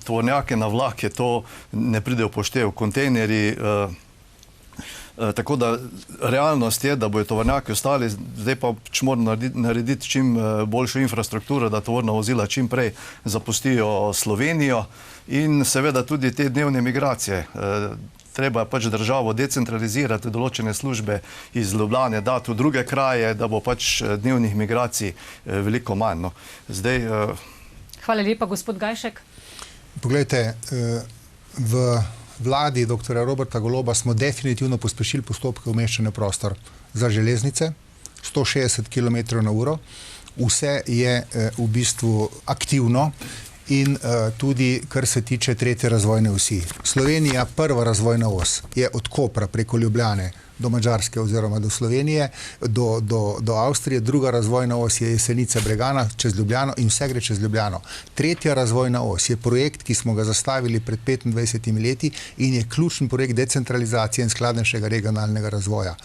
Tovornjake na vlake, to ne pride v poštev, kontejnerji. Tako da realnost je, da bojo tovornjaki ostali, zdaj pa moramo narediti čim boljšo infrastrukturo, da tovorna vozila čim prej zapustijo Slovenijo, in seveda tudi te dnevne migracije. Treba pač državo decentralizirati, določene službe iz Ljubljane dati v druge kraje, da bo pač dnevnih migracij veliko manj. Hvala lepa, gospod Gajšek. Poglejte, v vladi dr. Roberta Goloba smo definitivno pospešili postopke umeščanja v prostor za železnice, 160 km/h. Vse je v bistvu aktivno in tudi, kar se tiče tretje razvojne osi. Slovenija, prva razvojna os, je od Kopra preko Ljubljane do Madžarske oziroma do Slovenije, do Avstrije, druga razvojna os je Jesenice-Bregana čez Ljubljano in vse gre čez Ljubljano. Tretja razvojna os je projekt, ki smo ga zastavili pred 25 leti in je ključen projekt decentralizacije in skladnejšega regionalnega razvoja.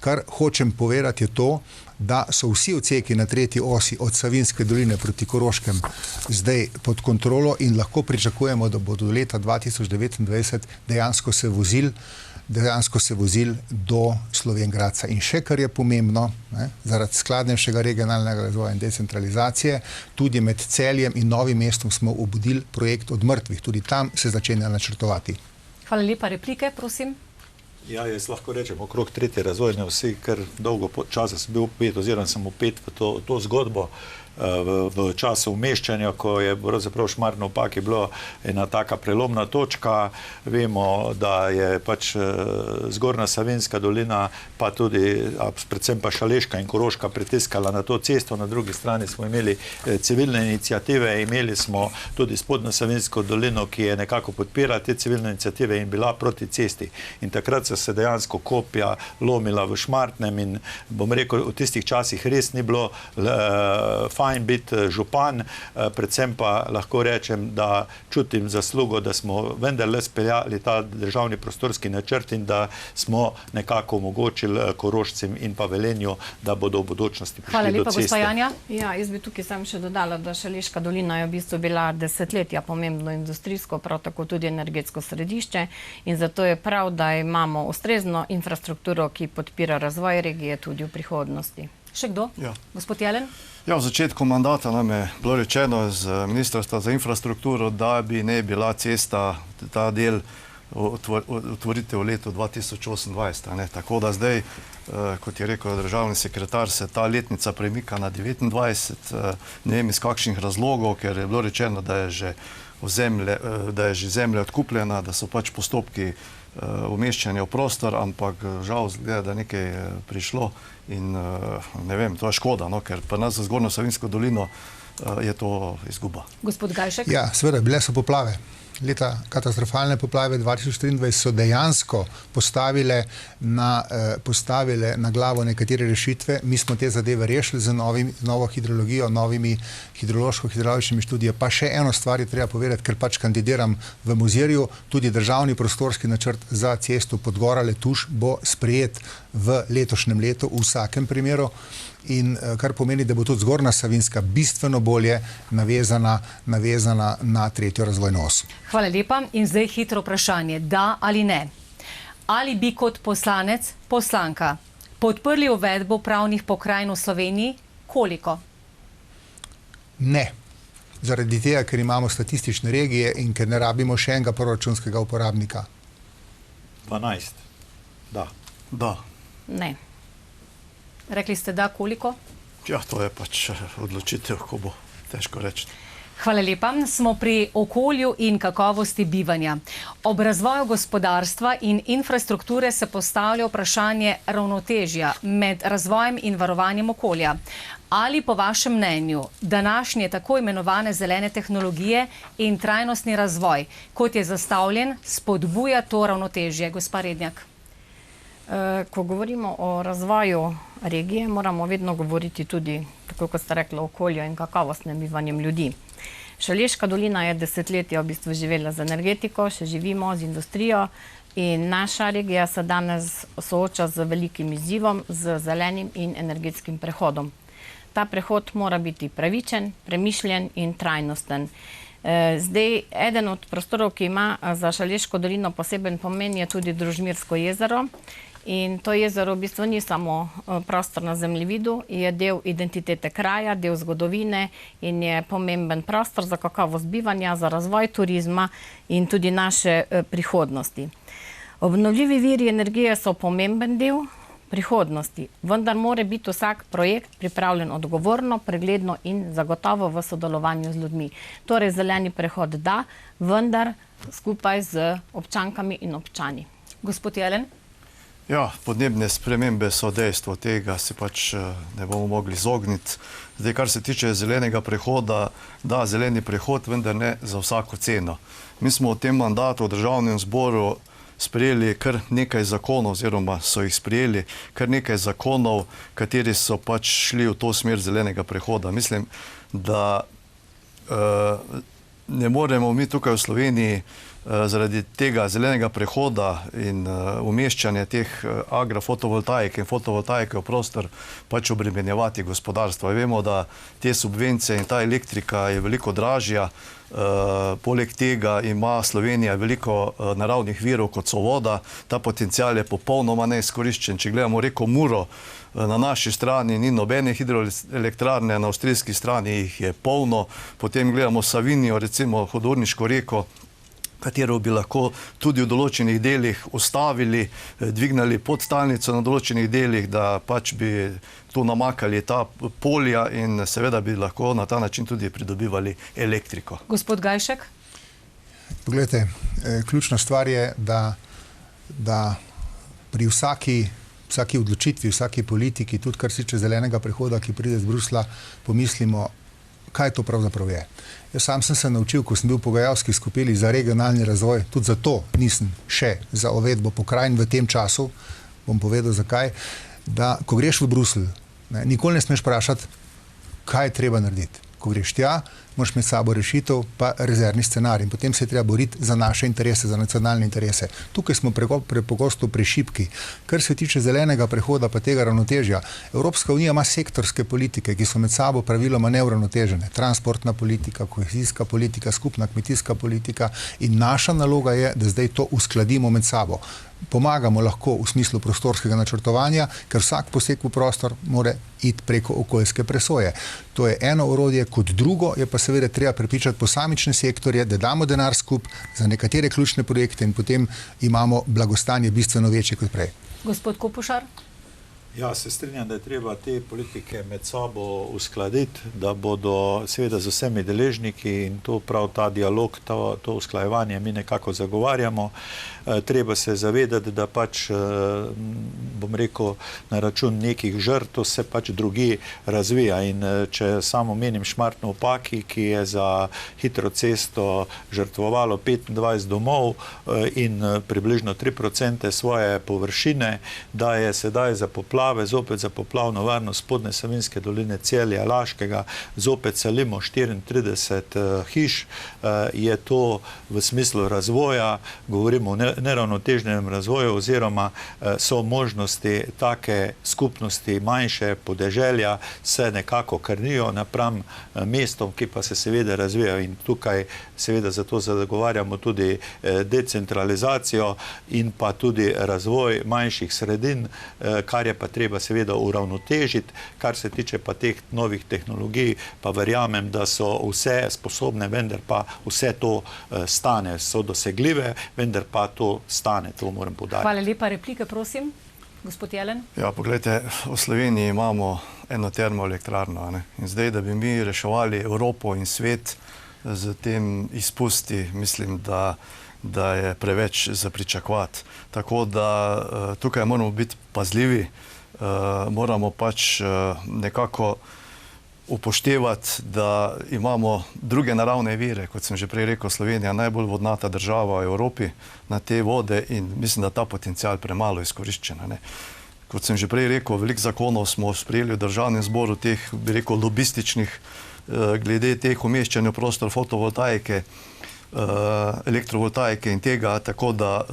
Kar hočem povedati je to, da so vsi odseki na tretji osi od Savinjske doline proti Koroškem zdaj pod kontrolo in lahko pričakujemo, da bodo do leta 2029 dejansko se vozili do Slovenj Gradca. In še, kar je pomembno, zaradi skladnejšega regionalnega razvoja in decentralizacije, tudi med Celjem in Novim mestom smo obudili projekt Od mrtvih. Tudi tam se začenja načrtovati. Hvala lepa. Replike, prosim. Ja, jaz lahko rečem okrog tretje razvojne osi, ker dolgo časa sem bil vpet oziroma sem vpet v to zgodbo v času umeščanja, ko je pravzaprav Šmartno ob Paki bilo ena taka prelomna točka. Vemo, da je pač Zgornja Savinjska dolina, pa tudi predvsem pa Šaleška in Koroška pritiskala na to cesto. Na drugi strani smo imeli civilne iniciative, imeli smo tudi Spodnjo Savinjsko dolino, ki je nekako podpirala te civilne iniciative in bila proti cesti. In takrat so se dejansko kopja lomila v Šmartnem in bom rekel, v tistih časih res ni bilo fajn biti župan, predvsem pa lahko rečem, da čutim zaslugo, da smo vendarle speljali ta državni prostorski načrt in da smo nekako omogočili Korošcem in pa Velenju, da bodo v bodočnosti prišli do ceste. Gospa Janja. Ja, jaz bi tukaj sam še dodala, da Šaleška dolina je v bistvu bila desetletja pomembno industrijsko, prav tako tudi energetsko središče in zato je prav, da imamo ustrezno infrastrukturo, ki podpira razvoj regije tudi v prihodnosti. Še kdo? Ja. Gospod Jelen? Ja, v začetku mandata nam je bilo rečeno z Ministrstva za infrastrukturo, da bi ne bila cesta, ta del otvoriti v letu 2028. Tako da zdaj, kot je rekel državni sekretar, se ta letnica premika na 29. Ne vem iz kakšnih razlogov, ker je bilo rečeno, da je že zemlja odkupljena, da so pač postopki umeščanja v prostor, ampak žal zgleda, da nekaj je prišlo in ne vem, to je škoda, ker pri nas za Zgornjo Savinjsko dolino je to izguba. Gospod Gajšek? Ja, seveda, bile so poplave. Katastrofalne poplave 2023 so dejansko postavile na glavo nekatere rešitve. Mi smo te zadeve rešili z novo hidrologijo, novimi hidrološko-hidravličnimi študijami. Pa še eno stvar je treba povedati, ker pač kandidiram v Mozirju, tudi državni prostorski načrt za cesto Podgora-Letuš bo sprejet v letošnjem letu v vsakem primeru. In kar pomeni, da bo tudi Zgornja Savinjska bistveno bolje navezana na tretjo razvojno os. Hvala lepa. In zdaj hitro vprašanje. Da ali ne? Ali bi kot poslanec, poslanka podprli uvedbo pravnih pokrajin v Sloveniji? Koliko? Ne. Zaradi tega, ker imamo statistične regije in ker ne rabimo še enega proračunskega uporabnika. 12. Da. Da. Ne. Rekli ste da, koliko? Ja, to je pač odločitev, ko bo težko reči. Hvala lepa. Smo pri okolju in kakovosti bivanja. Ob razvoju gospodarstva in infrastrukture se postavlja vprašanje ravnotežja med razvojem in varovanjem okolja. Ali po vašem mnenju današnje tako imenovane zelene tehnologije in trajnostni razvoj, kot je zastavljen, spodbuja to ravnotežje? Gospa Rednjak. Ko govorimo o razvoju regije, moramo vedno govoriti tudi, tako kot ste rekli, o okolju in kakovostnem bivanjem ljudi. Šaleška dolina je desetletja v bistvu živela z energetiko, še živimo z industrijo in naša regija se danes sooča z velikim izzivom, z zelenim in energetskim prehodom. Ta prehod mora biti pravičen, premišljen in trajnosten. Zdaj, eden od prostorov, ki ima za Šaleško dolino poseben pomen, je tudi Družmirsko jezero. In to jezero v bistvu ni samo prostor na zemljevidu, je del identitete kraja, del zgodovine in je pomemben prostor za kakovost bivanja, za razvoj turizma in tudi naše prihodnosti. Obnovljivi viri energije so pomemben del prihodnosti, vendar mora biti vsak projekt pripravljen odgovorno, pregledno in zagotovo v sodelovanju z ljudmi. Torej, zeleni prehod da, vendar skupaj z občankami in občani. Gospod Jelen? Ja, podnebne spremembe so dejstvo, tega se pač ne bomo mogli izogniti. Zdaj, kar se tiče zelenega prehoda, da, zeleni prehod, vendar ne za vsako ceno. Mi smo v tem mandatu v Državnem zboru sprejeli kar nekaj zakonov, oziroma so jih sprejeli kar nekaj zakonov, kateri so pač šli v to smer zelenega prehoda. Mislim, da ne moremo mi tukaj v Sloveniji zaradi tega zelenega prehoda in umeščanja teh agrofotovoltaike in fotovoltaike v prostor pač obremenjevati gospodarstvo. Vemo, da te subvencije in ta elektrika je veliko dražja. Poleg tega ima Slovenija veliko naravnih virov, kot so voda. Ta potencial je popolnoma neizkoriščen. Če gledamo reko Muro, na naši strani ni nobene hidroelektrarne, na avstrijski strani jih je polno. Potem gledamo Savinjo, recimo Hudourniško reko, katero bi lahko tudi v določenih delih ustavili, dvignali podtalnico na določenih delih, da pač bi tu namakali ta polja in seveda bi lahko na ta način tudi pridobivali elektriko. Gospod Gajšek? Poglejte, ključna stvar je, da pri vsaki odločitvi, vsaki politiki, tudi kar se tiče zelenega prehoda, ki pride z Brusla, pomislimo, kaj to pravzaprav je. Jaz sam sem se naučil, ko sem bil v pogajalski skupini za regionalni razvoj, tudi zato nisem še za uvedbo pokrajin v tem času, bom povedal zakaj, da ko greš v Bruselj, nikoli ne smeš vprašati, kaj je treba narediti. Ko greš tja, moraš imeti sabo rešitev, pa rezervni scenarij. In potem se je treba boriti za naše interese, za nacionalne interese. Tukaj smo prepogosto prešibki. Kar se tiče zelenega prehoda, pa tega ravnotežja. Evropska unija ima sektorske politike, ki so med sabo praviloma neuravnotežene. Transportna politika, kohezijska politika, skupna kmetijska politika. In naša naloga je, da zdaj to uskladimo med sabo. Pomagamo lahko v smislu prostorskega načrtovanja, ker vsak poseg v prostor mora iti preko okoljske presoje. To je eno orodje, kot drugo je pa seveda treba prepričati posamične sektorje, da damo denar skup za nekatere ključne projekte in potem imamo blagostanje bistveno večje kot prej. Gospod Kopušar? Ja, se strinjam, da je treba te politike med sabo uskladiti, da bodo seveda z vsemi deležniki in to prav ta dialog, to usklajevanje mi nekako zagovarjamo. Treba se zavedati, da pač, bom rekel, na račun nekih žrtev se pač drugi razvija. In če samo menim Šmartno v Paki, ki je za hitro cesto žrtvovalo 25 domov in približno 3% svoje površine, da je sedaj za poplave, zopet za poplavno varnost Spodnje Savinjske doline, Celja, Laškega, zopet selimo 34 hiš, je to v smislu razvoja, govorimo o neravnotežnem razvoju, oziroma so možnosti take skupnosti manjše podeželja se nekako krnijo napram mestom, ki pa se seveda razvijajo, in tukaj seveda zato zagovarjamo tudi decentralizacijo in pa tudi razvoj manjših sredin, kar je pa treba seveda uravnotežiti. Kar se tiče pa teh novih tehnologij, pa verjamem, da so vse sposobne, vendar pa vse to stane, so dosegljive, vendar pa to stane, to moram poudariti. Hvala lepa. Replike, prosim. Gospod Jelen? Ja, poglejte, v Sloveniji imamo eno termoelektrarno, ne? In zdaj, da bi mi reševali Evropo in svet z tem izpusti, mislim, da je preveč za pričakovati. Tako da tukaj moramo biti pazljivi, moramo pač nekako upoštevati, da imamo druge naravne vire, kot sem že prej rekel, Slovenija najbolj vodnata država v Evropi na te vode, in mislim, da ta potencial premalo izkoriščena, ne. Kot sem že prej rekel, veliko zakonov smo sprejeli v Državnem zboru, teh, bi rekel, lobističnih, glede teh umeščanja v prostor fotovoltaike, elektrovoltaike in tega, tako da...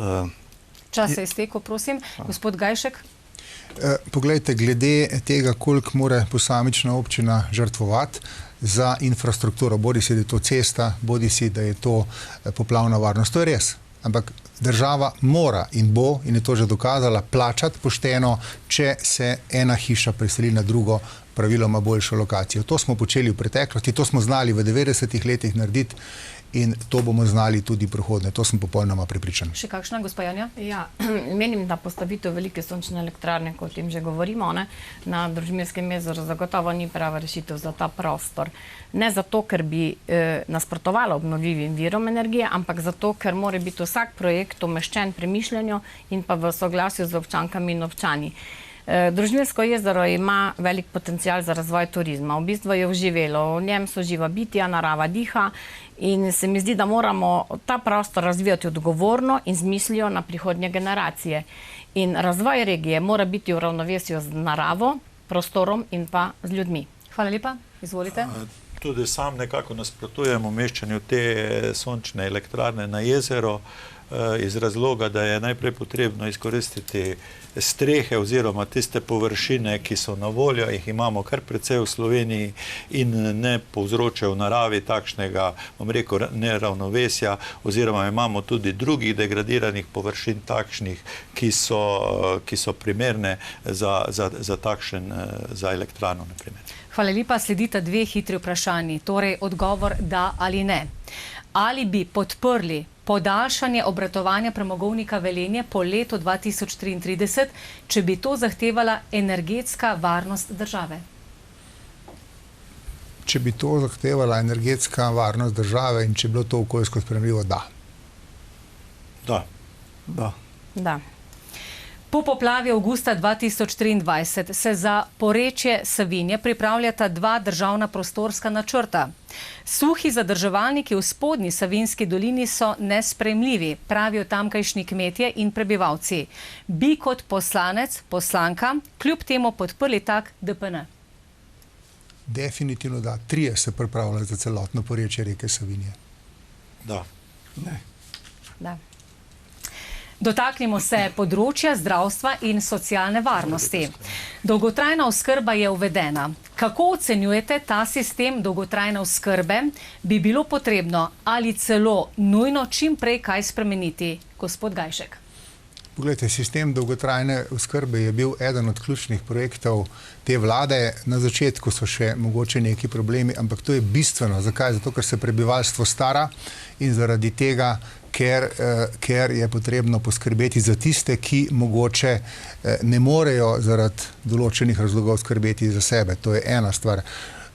Čas se je iztekel, prosim. Gospod Gajšek? Poglejte, glede tega, koliko mora posamična občina žrtvovati za infrastrukturo, bodi si, da je to cesta, bodi si, da je to poplavna varnost. To je res. Ampak država mora in bo, in je to že dokazala, plačati pošteno, če se ena hiša preseli na drugo praviloma boljšo lokacijo. To smo počeli v preteklosti, to smo znali v 90-ih letih narediti in to bomo znali tudi prihodnje. To sem popolnoma prepričan. Še kakšna, gospa Janja? Ja, menim, da postavitev velike sončne elektrarne, kot o tem že govorimo, na Družmirskem jezeru zagotovo ni prava rešitev za ta prostor. Ne zato, ker bi nasprotovalo obnovljivim virom energije, ampak zato, ker mora biti vsak projekt umeščen premišljenju in pa v soglasju z občankami in občani. Družmirsko jezero ima velik potencial za razvoj turizma. V bistvu je oživelo, v njem so živa bitja, narava diha in se mi zdi, da moramo ta prostor razvijati odgovorno in z mislijo na prihodnje generacije. In razvoj regije mora biti v ravnovesju z naravo, prostorom in pa z ljudmi. Hvala lepa, izvolite. Tudi sam nekako nasprotujem umeščanju te sončne elektrarne na jezero iz razloga, da je najprej potrebno izkoristiti strehe oziroma tiste površine, ki so na voljo, jih imamo kar precej v Sloveniji in ne povzročajo v naravi takšnega, bom rekel, neravnovesja, oziroma imamo tudi drugih degradiranih površin takšnih, ki so primerne za elektrarno, na primer. Hvala lepa, sledita dve hitri vprašanji, torej odgovor da ali ne. Ali bi podprli podaljšanje obratovanja premogovnika Velenje po letu 2033, če bi to zahtevala energetska varnost države? Če bi to zahtevala energetska varnost države in če bi bilo to okoljsko sprejemljivo, da. Da. Po poplavi avgusta 2023 se za porečje Savinje pripravljata dva državna prostorska načrta. Suhi zadrževalniki v spodnji Savinjski dolini so nesprejemljivi, pravijo tamkajšnji kmetje in prebivalci. Bi kot poslanec, poslanka, kljub temu podprli tak DPN? Definitivno da. 3 se pripravljajo za celotno porečje reke Savinje. Da. Ne. Da. Dotaknimo se področja zdravstva in socialne varnosti. Dolgotrajna oskrba je uvedena. Kako ocenjujete ta sistem dolgotrajne oskrbe? Bi bilo potrebno ali celo nujno čim prej kaj spremeniti? Gospod Gajšek. Poglejte, sistem dolgotrajne oskrbe je bil eden od ključnih projektov te vlade. Na začetku so še mogoče neki problemi, ampak to je bistveno. Zakaj? Zato, ker se prebivalstvo stara in zaradi tega, ker je potrebno poskrbeti za tiste, ki mogoče ne morejo zaradi določenih razlogov skrbeti za sebe. To je ena stvar.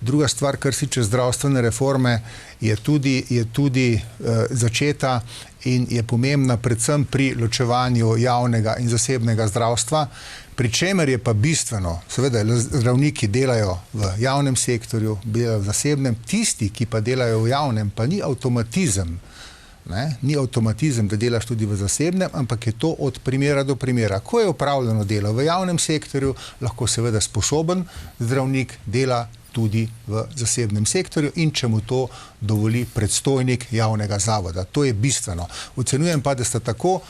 Druga stvar, kar se tiče zdravstvene reforme, je tudi začeta in je pomembna predvsem pri ločevanju javnega in zasebnega zdravstva, pri čemer je pa bistveno, seveda zdravniki delajo v javnem sektorju, delajo v zasebnem, tisti, ki pa delajo v javnem, pa ni avtomatizem. Ni avtomatizem, da delaš tudi v zasebnem, ampak je to od primera do primera. Ko je opravljeno delo v javnem sektorju, lahko seveda sposoben zdravnik dela tudi v zasebnem sektorju in če mu to dovoli predstojnik javnega zavoda. To je bistveno. Ocenjujem pa, da sta tako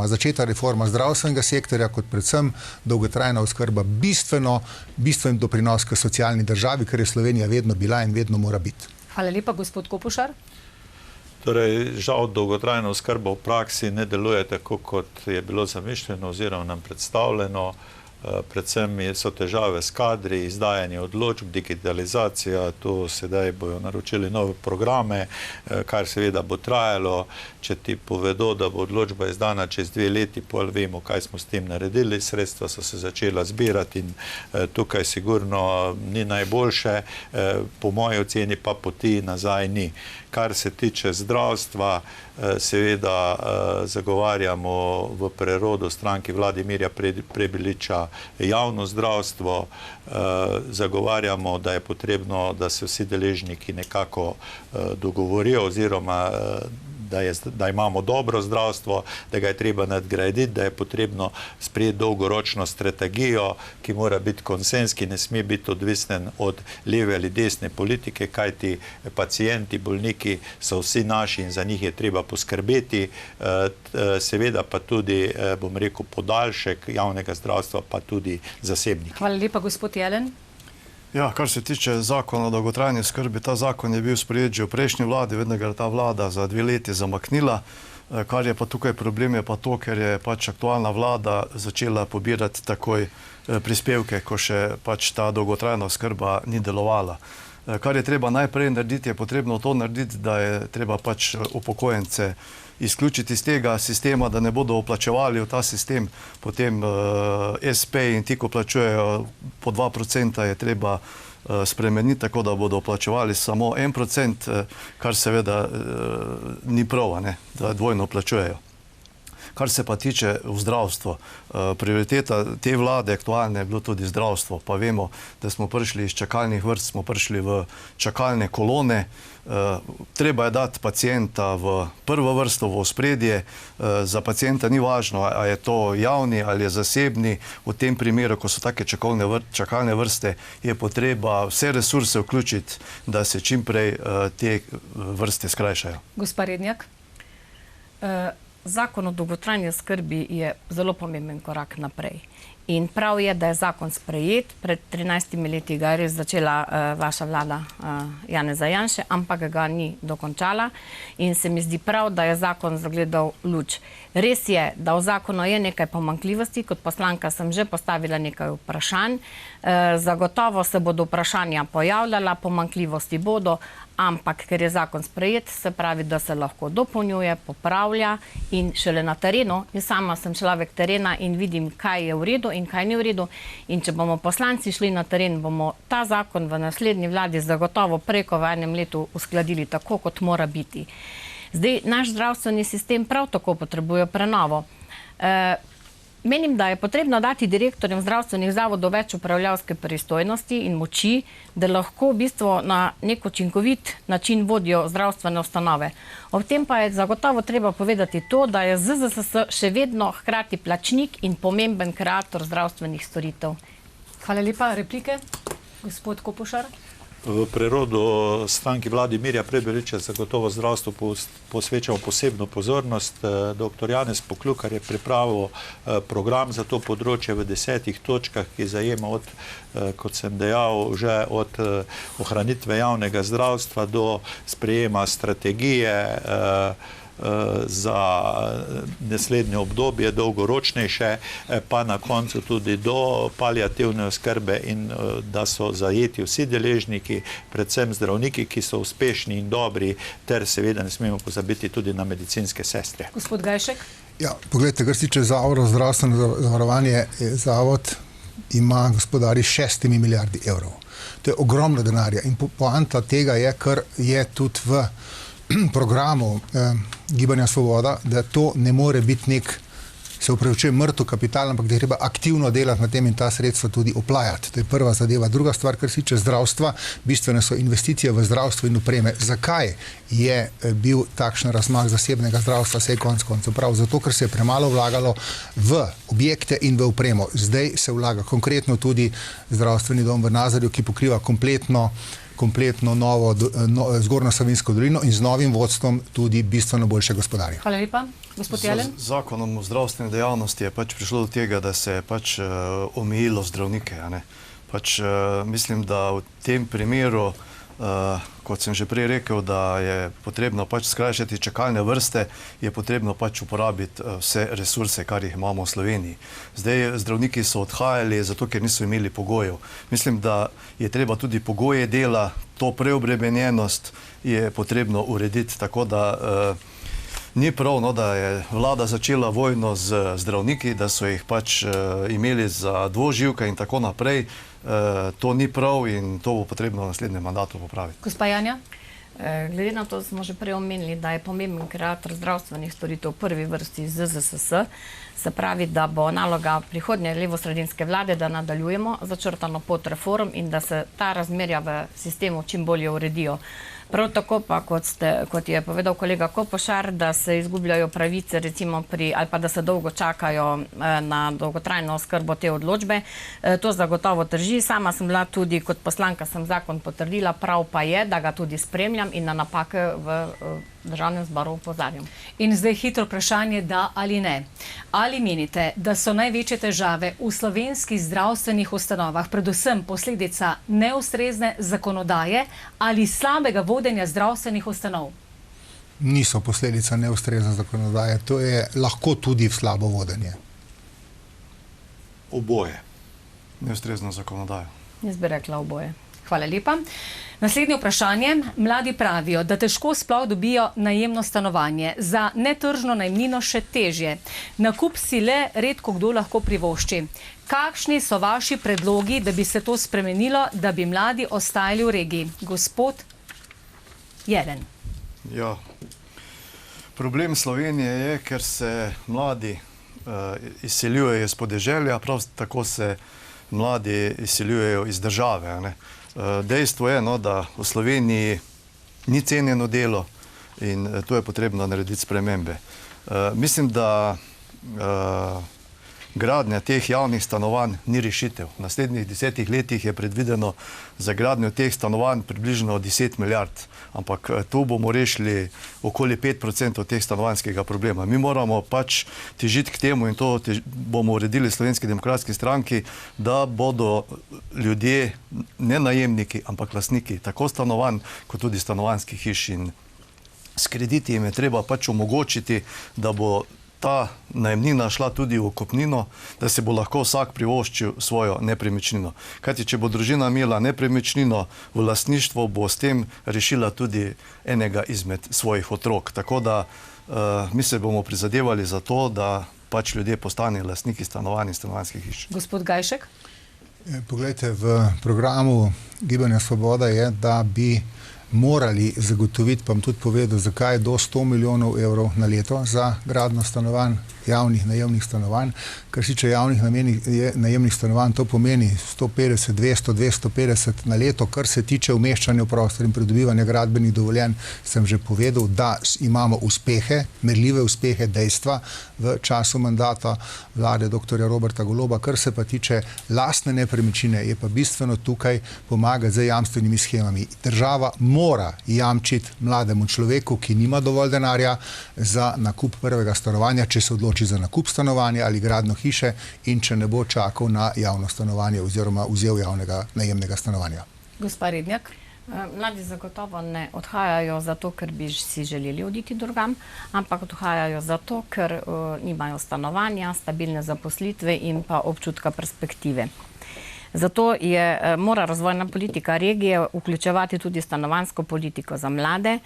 začeta reforma zdravstvenega sektorja, kot predvsem dolgotrajna oskrba bistven doprinos k socialni državi, kar je Slovenija vedno bila in vedno mora biti. Hvala lepa, gospod Kopušar. Torej, žal dolgotrajna oskrba v praksi ne deluje tako, kot je bilo zamišljeno oziroma nam predstavljeno. Predvsem so težave s kadri, izdajanje odločb, digitalizacija, to sedaj bojo naročili nove programe, kar seveda bo trajalo. Če ti povedo, da bo odločba izdana čez 2 leti, pol vemo, kaj smo s tem naredili, sredstva so se začela zbirati in tukaj sigurno ni najboljše, po moji oceni pa poti nazaj ni. Kar se tiče zdravstva, seveda zagovarjamo v prerodu stranki Vladimirja Prebiliča javno zdravstvo, zagovarjamo, da je potrebno, da se vsi deležniki nekako dogovorijo oziroma da imamo dobro zdravstvo, da ga je treba nadgraditi, da je potrebno sprejeti dolgoročno strategijo, ki mora biti konsens, ki ne sme biti odvisen od leve ali desne politike, kajti pacienti, bolniki so vsi naši in za njih je treba poskrbeti. Seveda pa tudi, bom rekel, podaljšek javnega zdravstva, pa tudi zasebniki. Hvala lepa, gospod Jelen. Ja, kar se tiče zakona o dolgotrajni oskrbi, ta zakon je bil sprejet že v prejšnji vladi, vedno ga je ta vlada za 2 leti zamaknila. Kar je pa tukaj problem, je pa to, ker je pač aktualna vlada začela pobirati takoj prispevke, ko še pač ta dolgotrajna oskrba ni delovala. Kar je treba najprej narediti, je potrebno to narediti, da je treba pač upokojence izključiti iz tega sistema, da ne bodo vplačevali v ta sistem, potem SP in ti, ko plačujejo po 2%, je treba spremeniti tako, da bodo plačevali samo 1%, kar seveda ni prav, da dvojno plačujejo. Kar se pa tiče v zdravstvo, prioriteta te vlade aktualne je bilo tudi zdravstvo, pa vemo, da smo prišli iz čakalnih vrst, smo prišli v čakalne kolone. Treba je dati pacijenta v prvo vrsto, v ospredje. Za pacijenta ni važno, a je to javni ali je zasebni. V tem primeru, ko so take čakalne vrste, je potreba vse resurse vključiti, da se čim prej te vrste skrajšajo. Gospa Rednjak? Zakon o dolgotrajni oskrbi je zelo pomemben korak naprej. In prav je, da je zakon sprejet. Pred 13 leti ga je res začela vaša vlada Janeza Janše, ampak ga ni dokončala. In se mi zdi prav, da je zakon zagledal luč. Res je, da v zakonu je nekaj pomanjkljivosti. Kot poslanka sem že postavila nekaj vprašanj. Zagotovo se bodo vprašanja pojavljala, pomanjkljivosti bodo, ampak ker je zakon sprejet, se pravi, da se lahko dopolnjuje, popravlja in šele na terenu. In sama sem človek terena in vidim, kaj je v redu in kaj ni v redu. In če bomo poslanci šli na teren, bomo ta zakon v naslednji vladi zagotovo preko v enem letu uskladili tako, kot mora biti. Zdaj, naš zdravstveni sistem prav tako potrebuje prenovo. Menim, da je potrebno dati direktorjem zdravstvenih zavodov več upravljavske pristojnosti in moči, da lahko v bistvu na nek učinkovit način vodijo zdravstvene ustanove. Ob tem pa je zagotovo treba povedati to, da je ZZZS še vedno hkrati plačnik in pomemben kreator zdravstvenih storitev. Hvala lepa. Replike? Gospod Kopošar? V prerodu stranki Vladimirja Prebiliča zagotovo zdravstvu posvečamo posebno pozornost. Dr. Janez Poklukar je pripravil program za to področje v 10 točkah, ki zajema od, kot sem dejal, že od ohranitve javnega zdravstva do sprejema strategije za naslednje obdobje, dolgoročnejše, pa na koncu tudi do paliativne oskrbe in da so zajeti vsi deležniki, predvsem zdravniki, ki so uspešni in dobri, ter seveda ne smemo pozabiti tudi na medicinske sestre. Gospod Gajšek? Ja, pogledajte, kar se tiče Zavoda za zdravstveno zavarovanje, zavod ima gospodari 6 milijardi evrov. To je ogromno denarja in poanta tega je, kar je tudi v programu Gibanja Svoboda, da to ne more biti nek, se upravičujem, mrtev kapital, ampak da je treba aktivno delati na tem in ta sredstva tudi oplajati. To je prva zadeva. Druga stvar, kar se tiče zdravstva, bistvene so investicije v zdravstvo in opreme. Zakaj je bil takšen razmah zasebnega zdravstva, sej konec koncev? Prav zato, ker se je premalo vlagalo v objekte in v opremo. Zdaj se vlaga konkretno tudi zdravstveni dom v Nazarju, ki pokriva kompletno novo Zgornjo Savinjsko dolino in z novim vodstvom tudi bistveno boljše gospodarje. Hvala lepa. Gospod Jelen? Z zakonom o zdravstveni dejavnosti je pač prišlo do tega, da se je pač omejilo zdravnike. Mislim, da v tem primeru, kot sem že prej rekel, da je potrebno pač skrajšati čakalne vrste, je potrebno pač uporabiti vse resurse, kar jih imamo v Sloveniji. Zdaj, zdravniki so odhajali zato, ker niso imeli pogojev. Mislim, da je treba tudi pogoje dela, to preobremenjenost je potrebno urediti, tako da ni prav, da je vlada začela vojno z zdravniki, da so jih pač imeli za dvoživke in tako naprej. To ni prav in to bo potrebno v naslednjem mandatu popraviti. Gospa Janja? Glede na to smo že prej omenili, da je pomemben kreator zdravstvenih storitev v prvi vrsti ZZZS, se pravi, da bo naloga prihodnje levosredinske vlade, da nadaljujemo začrtano pot reform in da se ta razmerja v sistemu čim bolje uredijo. Prav tako pa, kot je povedal kolega Kopošar, da se izgubljajo pravice recimo ali pa da se dolgo čakajo na dolgotrajno oskrbo te odločbe. To zagotovo drži. Sama sem bila tudi kot poslanka, sem zakon potrdila, prav pa je, da ga tudi spremljam in na napake v Državnem zboru opozarjam. In zdaj hitro vprašanje, da ali ne. Ali menite, da so največje težave v slovenskih zdravstvenih ustanovah predvsem posledica neustrezne zakonodaje ali slabega vodenja zdravstvenih ustanov? niso posledica neustrezne zakonodaje, to je lahko tudi slabo vodenje. Oboje. Neustrezno zakonodajo. Jaz bi rekla oboje. Hvala lepa. Naslednje vprašanje. Mladi pravijo, da težko sploh dobijo najemno stanovanje. Za netržno najemnino še težje. Nakup si le redko kdo lahko privošči. Kakšni so vaši predlogi, da bi se to spremenilo, da bi mladi ostajali v regiji? Gospod Jelen. Ja. Problem Slovenije je, ker se mladi izseljujejo iz podeželja, prav tako se mladi izseljujejo iz države, ne. Dejstvo je, no, da v Sloveniji ni cenjeno delo in tu je potrebno narediti spremembe. Mislim, da gradnja teh javnih stanovanj ni rešitev. V naslednjih 10 letih je predvideno za gradnjo teh stanovanj približno 10 milijard, ampak tu bomo rešili okoli 5% teh stanovanjskega problema. Mi moramo pač težiti k temu in to bomo uredili Slovenski demokratski stranki, da bodo ljudje ne najemniki, ampak lastniki tako stanovanj kot tudi stanovanjskih hiš in s krediti jim je treba pač omogočiti, da bo ta najemnina šla tudi v kupnino, da se bo lahko vsak privoščil svojo nepremičnino. Kajti, če bo družina imela nepremičnino v lastništvu, bo s tem rešila tudi enega izmed svojih otrok. Tako da mi se bomo prizadevali za to, da pač ljudje postanejo lastniki stanovanj in stanovanjskih hiš. Gospod Gajšek. Poglejte, v programu Gibanja Svoboda je, da bi morali zagotoviti, pa bom tudi povedal, zakaj do 100 milijonov evrov na leto za gradnjo stanovanj, javnih najemnih stanovanj. Kar se tiče javnih najemnih stanovanj, to pomeni 150, 200, 250 na leto. Kar se tiče umeščanja v prostor in pridobivanja gradbenih dovoljenj, sem že povedal, da imamo uspehe, merljive uspehe, dejstva v času mandata vlade dr. Roberta Goloba. Kar se pa tiče lastne nepremičnine, je pa bistveno tukaj pomagati z jamstvenimi shemami. Država mora jamčiti mlademu človeku, ki nima dovolj denarja za nakup prvega stanovanja, če se odloči za nakup stanovanja ali gradnjo hiše in če ne bo čakal na javno stanovanje oziroma vzel javnega najemnega stanovanja. Gospa Rednjak. Mladi zagotovo ne odhajajo zato, ker bi si želeli oditi drugam, ampak odhajajo zato, ker nimajo stanovanja, stabilne zaposlitve in pa občutka perspektive. Zato mora razvojna politika regije vključevati tudi stanovanjsko politiko za mlade.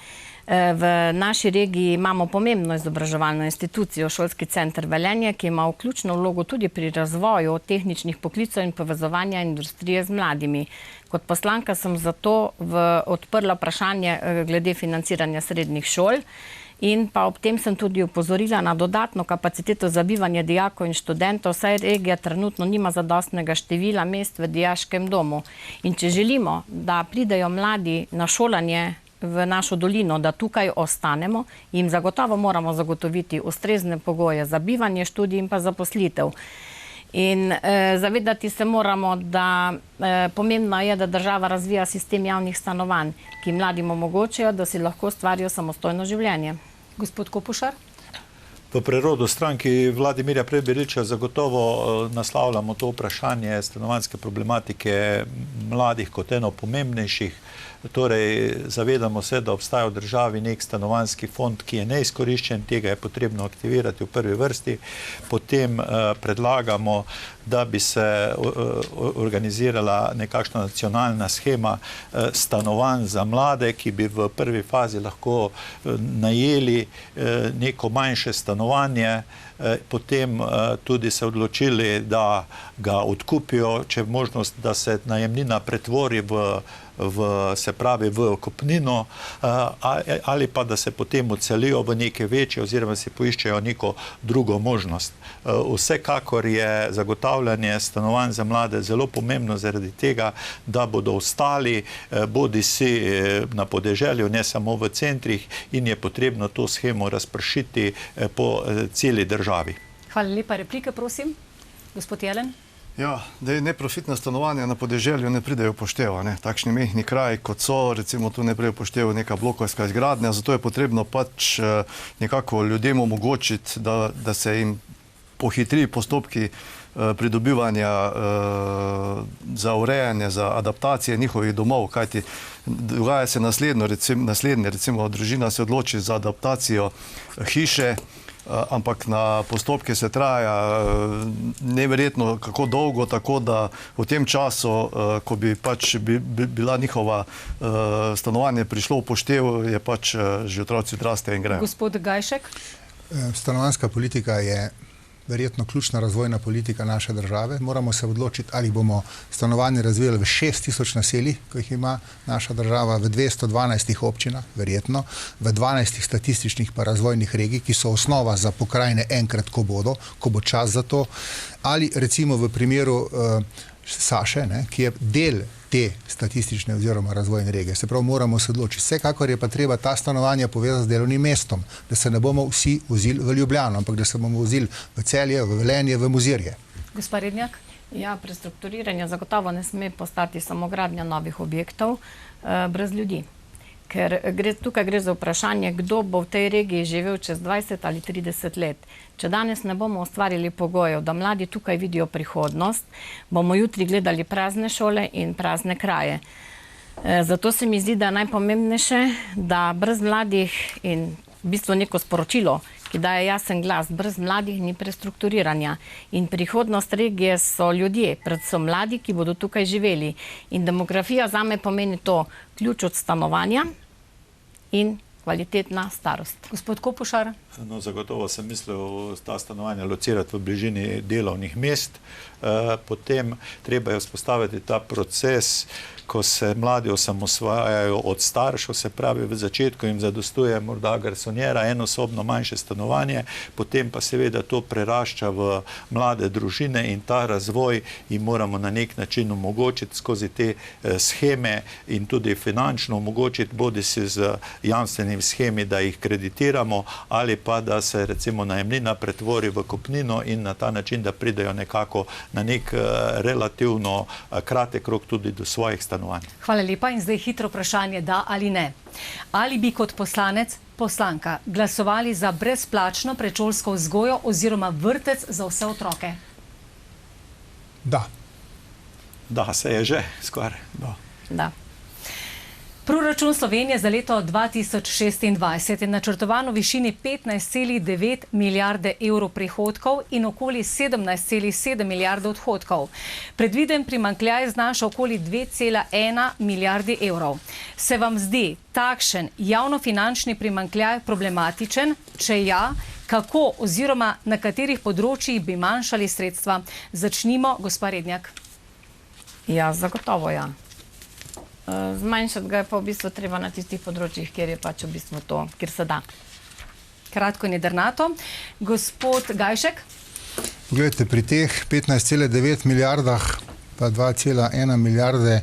V naši regiji imamo pomembno izobraževalno institucijo, Šolski center Velenje, ki ima ključno vlogo tudi pri razvoju tehničnih poklicev in povezovanja industrije z mladimi. Kot poslanka sem zato odprla vprašanje glede financiranja srednjih šol. In pa ob tem sem tudi opozorila na dodatno kapaciteto za bivanje dijakov in študentov, saj regija trenutno nima zadostnega števila mest v dijaškem domu. In če želimo, da pridejo mladi na šolanje v našo dolino, da tukaj ostanemo, jim zagotovo moramo zagotoviti ustrezne pogoje za bivanje, študij in pa zaposlitev. In zavedati se moramo, da pomembno je, da država razvija sistem javnih stanovanj, ki mladim omogočajo, da si lahko ustvarijo samostojno življenje. Gospod Kopušar. V prerodu stranki Vladimirja Prebiliča zagotovo naslavljamo to vprašanje stanovanjske problematike mladih kot eno pomembnejših. Torej, zavedamo se, da obstaja v državi nek stanovanjski fond, ki je neizkoriščen, tega je potrebno aktivirati v prvi vrsti. Potem predlagamo, da bi se organizirala nekakšna nacionalna shema stanovanj za mlade, ki bi v prvi fazi lahko najeli neko manjše stanovanje, potem tudi se odločili, da ga odkupijo, če je možnost, da se najemnina pretvori se pravi v kupnino, ali pa da se potem odselijo v neke večje oziroma si poiščejo neko drugo možnost. Vsekakor je zagotavljanje stanovanj za mlade zelo pomembno zaradi tega, da bodo ostali bodisi na podeželju, ne samo v centrih, in je potrebno to shemo razpršiti po celi državi. Hvala lepa. Replike, prosim. Gospod Jelen. Ja, da je neprofitna stanovanja na podeželju ne pridejo upošteva. Takšni mehni kraji, kot so, recimo tu ne pridejo upošteva neka blokovska izgradnja, zato je potrebno pač nekako ljudem omogočiti, da se jim pohitri postopki pridobivanja za urejanje, za adaptacije njihovih domov, kajti dogaja se naslednje, recimo družina se odloči za adaptacijo hiše, ampak na postopke se traja neverjetno kako dolgo, tako da v tem času, ko bi pač bila njihova stanovanje prišlo v poštev, je pač že otroci odrastejo in grejo. Gospod Gajšek? Stanovanjska politika je verjetno ključna razvojna politika naše države. Moramo se odločiti, ali bomo stanovanje razvijali v 6000 naselij, ko jih ima naša država, v 212 občinah, verjetno, v 12 statističnih pa razvojnih regij, ki so osnova za pokrajine enkrat, ko bo čas za to, ali recimo v primeru Saše, ki je del te statistične oziroma razvojne regije. Se pravi, moramo se odločiti. Vsekakor je pa treba ta stanovanja povezati z delovnim mestom, da se ne bomo vsi vozili v Ljubljano, ampak da se bomo vozili v Celje, v Velenje, v Mozirje. Gospa Rednjak? Ja, prestrukturiranje zagotovo ne sme postati samo gradnja novih objektov brez ljudi. Ker tukaj gre za vprašanje, kdo bo v tej regiji živel čez 20 ali 30 let. Če danes ne bomo ustvarili pogojev, da mladi tukaj vidijo prihodnost, bomo jutri gledali prazne šole in prazne kraje. Zato se mi zdi, da je najpomembnejše, da brez mladih in v bistvu neko sporočilo, ki daje jasen glas, brez mladih ni prestrukturiranja. In prihodnost regije so ljudje, predvsem mladi, ki bodo tukaj živeli. In demografija zame pomeni to ključ od stanovanja in kvalitetna starost. Gospod Kopušar? No, zagotovo sem mislil ta stanovanja locirati v bližini delovnih mest. Potem treba je vzpostaviti ta proces, ko se mladi osamosvajajo od staršev, se pravi v začetku jim zadostuje morda garsonjera, enosobno manjše stanovanje, potem pa seveda to prerašča v mlade družine in ta razvoj jim moramo na nek način omogočiti skozi te sheme in tudi finančno omogočiti, bodi si z jamstvenim schemi, da jih kreditiramo, ali pa da se recimo najemnina pretvori v kupnino in na ta način, da pridejo nekako na nek relativno kratek rok tudi do svojih stanovanj. Hvala lepa in zdaj hitro vprašanje, da ali ne. Ali bi kot poslanec, poslanka glasovali za brezplačno predšolsko vzgojo oziroma vrtec za vse otroke? Da. Da, se je že skoraj. Da. Proračun Slovenije za leto 2026 je načrtovan v višini 15,9 milijarde evrov prihodkov in okoli 17,7 milijarde odhodkov. Predviden primanjkljaj znaša okoli 2,1 milijardi evrov. Se vam zdi takšen javnofinančni primanjkljaj problematičen? Če ja, kako oziroma na katerih področjih bi manjšali sredstva? Začnimo, gospa Rednjak. Ja, zagotovo ja. Zmanjšati ga je pa v bistvu treba na tistih področjih, kjer je pač v bistvu to, kjer se da. Kratko in jedrnato. Gospod Gajšek? Gledajte, pri teh 15,9 milijardah pa 2,1 milijarde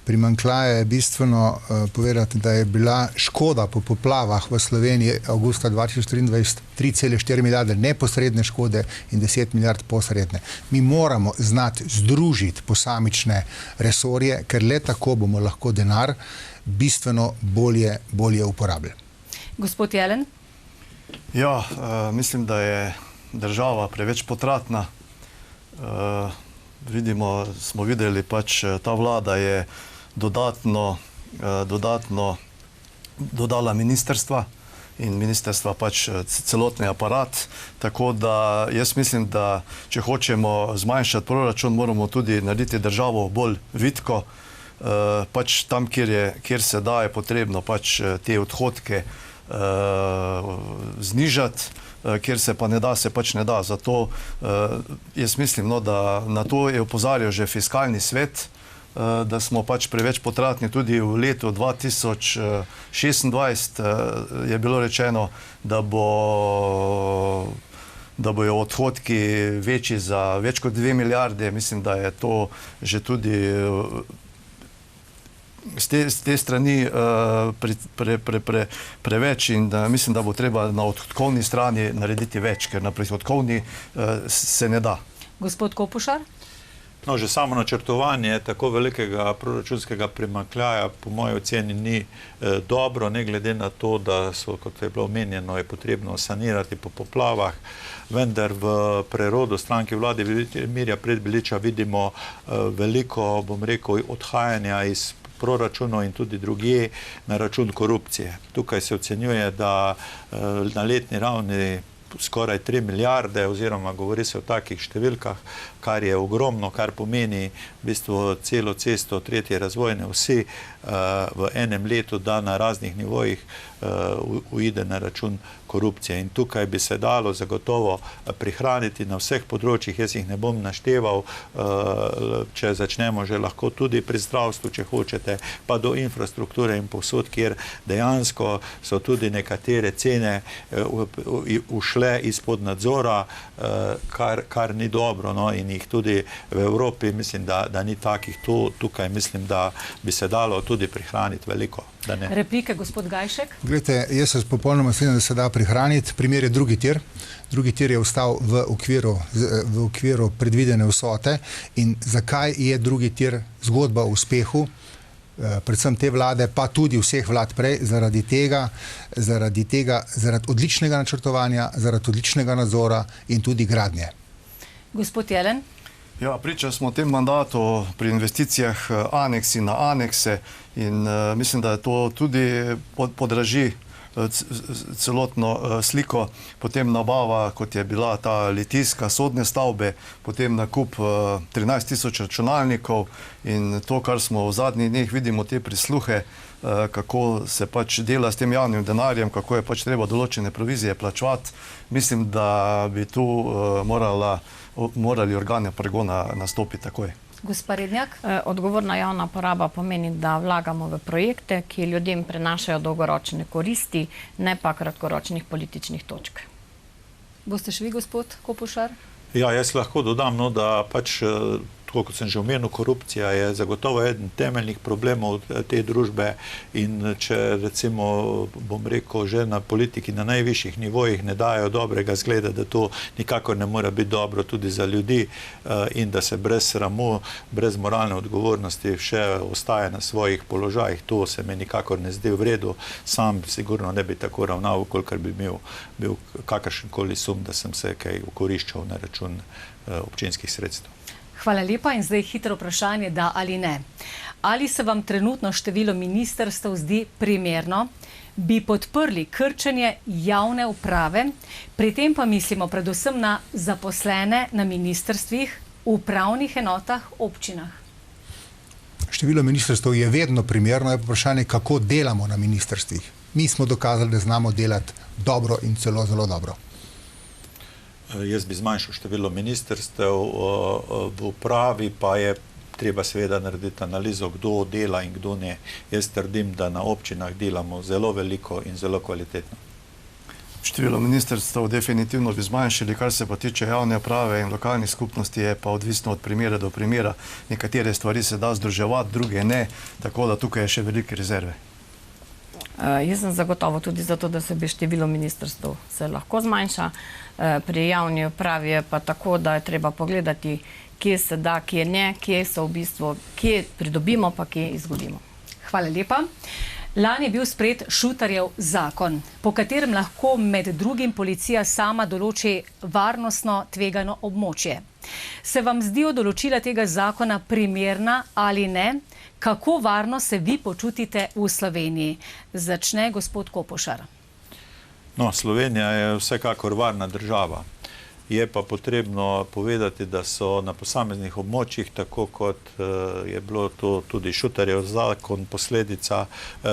primanjkljaja je bistveno povedati, da je bila škoda po poplavah v Sloveniji avgusta 2023 3,4 milijarde neposredne škode in 10 milijard posredne. Mi moramo znati združiti posamične resorje, ker le tako bomo lahko denar bistveno bolje uporabljali. Gospod Jelen? Ja, mislim, da je država preveč potratna. Smo videli pač, ta vlada je dodatno dodala ministerstva in ministerstva pač celotni aparat, tako da jaz mislim, da če hočemo zmanjšati proračun, moramo tudi narediti državo bolj vitko, pač tam, kjer se da, je potrebno pač te odhodke znižati, kjer se pa ne da, se pač ne da. Zato jaz mislim, da na to je opozarjal že fiskalni svet, da smo pač preveč potratni. Tudi v letu 2026 je bilo rečeno, da bojo odhodki večji za več kot 2 milijarde. Mislim, da je to že tudi z te strani preveč in mislim, da bo treba na odhodkovni strani narediti več, ker na prihodkovni se ne da. Gospod Kopušar? No, že samo načrtovanje tako velikega proračunskega primanjkljaja po moji oceni ni dobro, ne glede na to, da so, kot je bilo omenjeno, je potrebno sanirati po poplavah, vendar v prerodu stranke vlade Mirja Predbiliča vidimo veliko, bom rekel, odhajanja iz proračunov in tudi drugje na račun korupcije. Tukaj se ocenjuje, da na letni ravni skoraj 3 milijarde, oziroma govori se o takih številkah, kar je ogromno, kar pomeni v bistvu celo cesto tretje razvojne osi v enem letu, da na raznih nivojih uide na račun korupcije. In tukaj bi se dalo zagotovo prihraniti na vseh področjih, jaz jih ne bom našteval, če začnemo že lahko tudi pri zdravstvu, če hočete, pa do infrastrukture in povsod, kjer dejansko so tudi nekatere cene ušle izpod nadzora, kar ni dobro, no, in jih tudi v Evropi mislim, da ni takih. Tukaj mislim, da bi se dalo tudi prihraniti veliko. Replike, gospod Gajšek? Glejte, jaz se popolnoma strinjam, da se da prihraniti. Primer je drugi tir. Drugi tir je ostal v okviru predvidene vsote. In zakaj je drugi tir zgodba o uspehu, predvsem te vlade, pa tudi vseh vlad prej, zaradi odličnega načrtovanja, zaradi odličnega nadzora in tudi gradnje. Gospod Jelen? Ja, pričali smo v tem mandatu pri investicijah aneksi na anekse in mislim, da je to tudi podraži celotno sliko, potem nabava, kot je bila ta litijska, sodne stavbe, potem nakup 13.000 računalnikov in to, kar smo v zadnjih dneh vidimo, te prisluhe, kako se pač dela s tem javnim denarjem, kako je pač treba določene provizije plačevati. Mislim, da bi tu morali organe pregona nastopiti takoj. Gospa Rednjak? Odgovorna javna poraba pomeni, da vlagamo v projekte, ki ljudem prenašajo dolgoročne koristi, ne pa kratkoročnih političnih točk. Boste še vi, gospod Kopošar? Ja, jaz lahko dodam, no, da pač tako kot sem že omenil, korupcija je zagotovo eden temeljnih problemov te družbe in če recimo, bom rekel, že na politiki na najvišjih nivojih ne dajo dobrega zgleda, da to nikakor ne mora biti dobro tudi za ljudi in da se brez sramu, brez moralne odgovornosti še ostaje na svojih položajih, to se mi nikakor ne zdi v redu. Sam sigurno ne bi tako ravnal, kolikor bi bil kakršenkoli sum, da sem se kaj okoriščal na račun občinskih sredstev. Hvala lepa in zdaj hitro vprašanje, da ali ne. Ali se vam trenutno število ministrstev zdi primerno? Bi podprli krčenje javne uprave? Pri tem pa mislimo predvsem na zaposlene na ministrstvih, upravnih enotah, občinah. Število ministrstev je vedno primerno, je vprašanje, kako delamo na ministrstvih. Mi smo dokazali, da znamo delati dobro in celo zelo dobro. Jaz bi zmanjšal število ministrstev, v upravi pa je treba seveda narediti analizo, kdo dela in kdo ne. Jaz trdim, da na občinah delamo zelo veliko in zelo kvalitetno. Število ministrstev definitivno bi zmanjšali, kar se pa tiče javne uprave in lokalnih skupnosti, je pa odvisno od primera do primera. Nekatere stvari se da združevati, druge ne, tako da tukaj je še velike rezerve. Jaz sem zagotovo tudi zato, da se bi število ministrstev se lahko zmanjša. Pri javni upravi je pa tako, da je treba pogledati, kje se da, kje ne, kje so v bistvu, kje pridobimo, pa kje izgubimo. Hvala lepa. Lani je bil sprejet Šutarjev zakon, po katerem lahko med drugim policija sama določi varnostno tvegano območje. Se vam zdijo določila tega zakona primerna ali ne? Kako varno se vi počutite v Sloveniji? Začne gospod Kopošar. No, Slovenija je vsekakor varna država. Je pa potrebno povedati, da so na posameznih območjih, tako kot je bilo to tudi Šutarjev zakon, posledica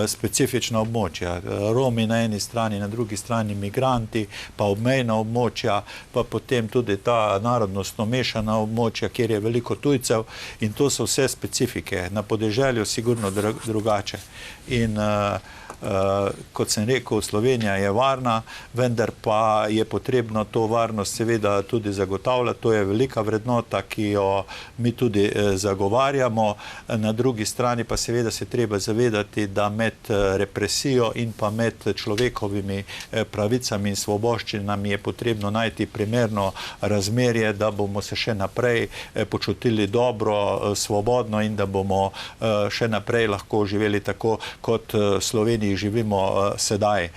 specifična območja. Romi na eni strani, na drugi strani migranti, pa obmejna območja, pa potem tudi ta narodnostno mešana območja, kjer je veliko tujcev in to so vse specifike. Na podeželju sigurno drugače. In Kot sem rekel, Slovenija je varna, vendar pa je potrebno to varnost seveda tudi zagotavljati. To je velika vrednota, ki jo mi tudi zagovarjamo. Na drugi strani pa seveda se treba zavedati, da med represijo in pa med človekovimi pravicami in svoboščinami je potrebno najti primerno razmerje, da bomo se še naprej počutili dobro, svobodno in da bomo še naprej lahko živeli tako, kot v Sloveniji živimo sedaj.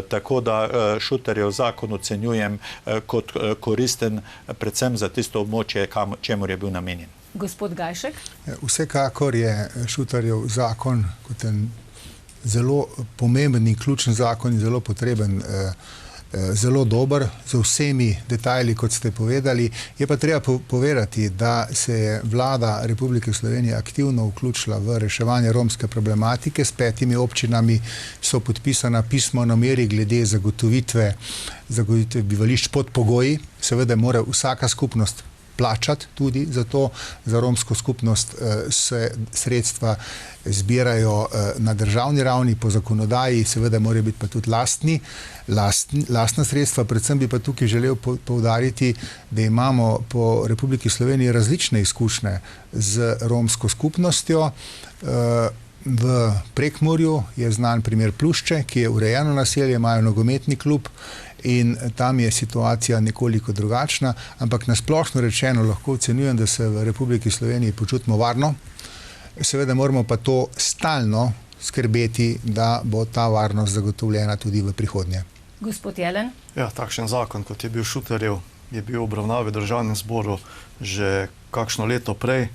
Tako da Šuterjev zakon ocenjujem kot koristen, predvsem za tisto območje, čemur je bil namenjen. Gospod Gajšek? Vsekakor je Šuterjev zakon kot en zelo pomemben in ključen zakon in zelo potreben, zelo dober, z vsemi detajli, kot ste povedali. Je pa treba povedati, da se je vlada Republike Slovenije aktivno vključila v reševanje romske problematike. S 5 občinami so podpisana pisma o nameri glede zagotovitve bivališč pod pogoji. Seveda mora vsaka skupnost plačati tudi za to. Za romsko skupnost se sredstva zbirajo na državni ravni po zakonodaji, seveda morajo biti pa tudi lastna sredstva. Predvsem bi pa tukaj želel poudariti, da imamo po Republiki Sloveniji različne izkušnje z romsko skupnostjo. V Prekmurju je znan primer Plušče, ki je urejeno naselje, imajo nogometni klub in tam je situacija nekoliko drugačna, ampak na splošno rečeno lahko ocenjujem, da se v Republiki Sloveniji počutimo varno. Seveda moramo pa to stalno skrbeti, da bo ta varnost zagotovljena tudi v prihodnje. Gospod Jelen? Ja, takšen zakon, kot je bil Šuterjev, je bil obravnavan v Državnem zboru že kakšno leto prej,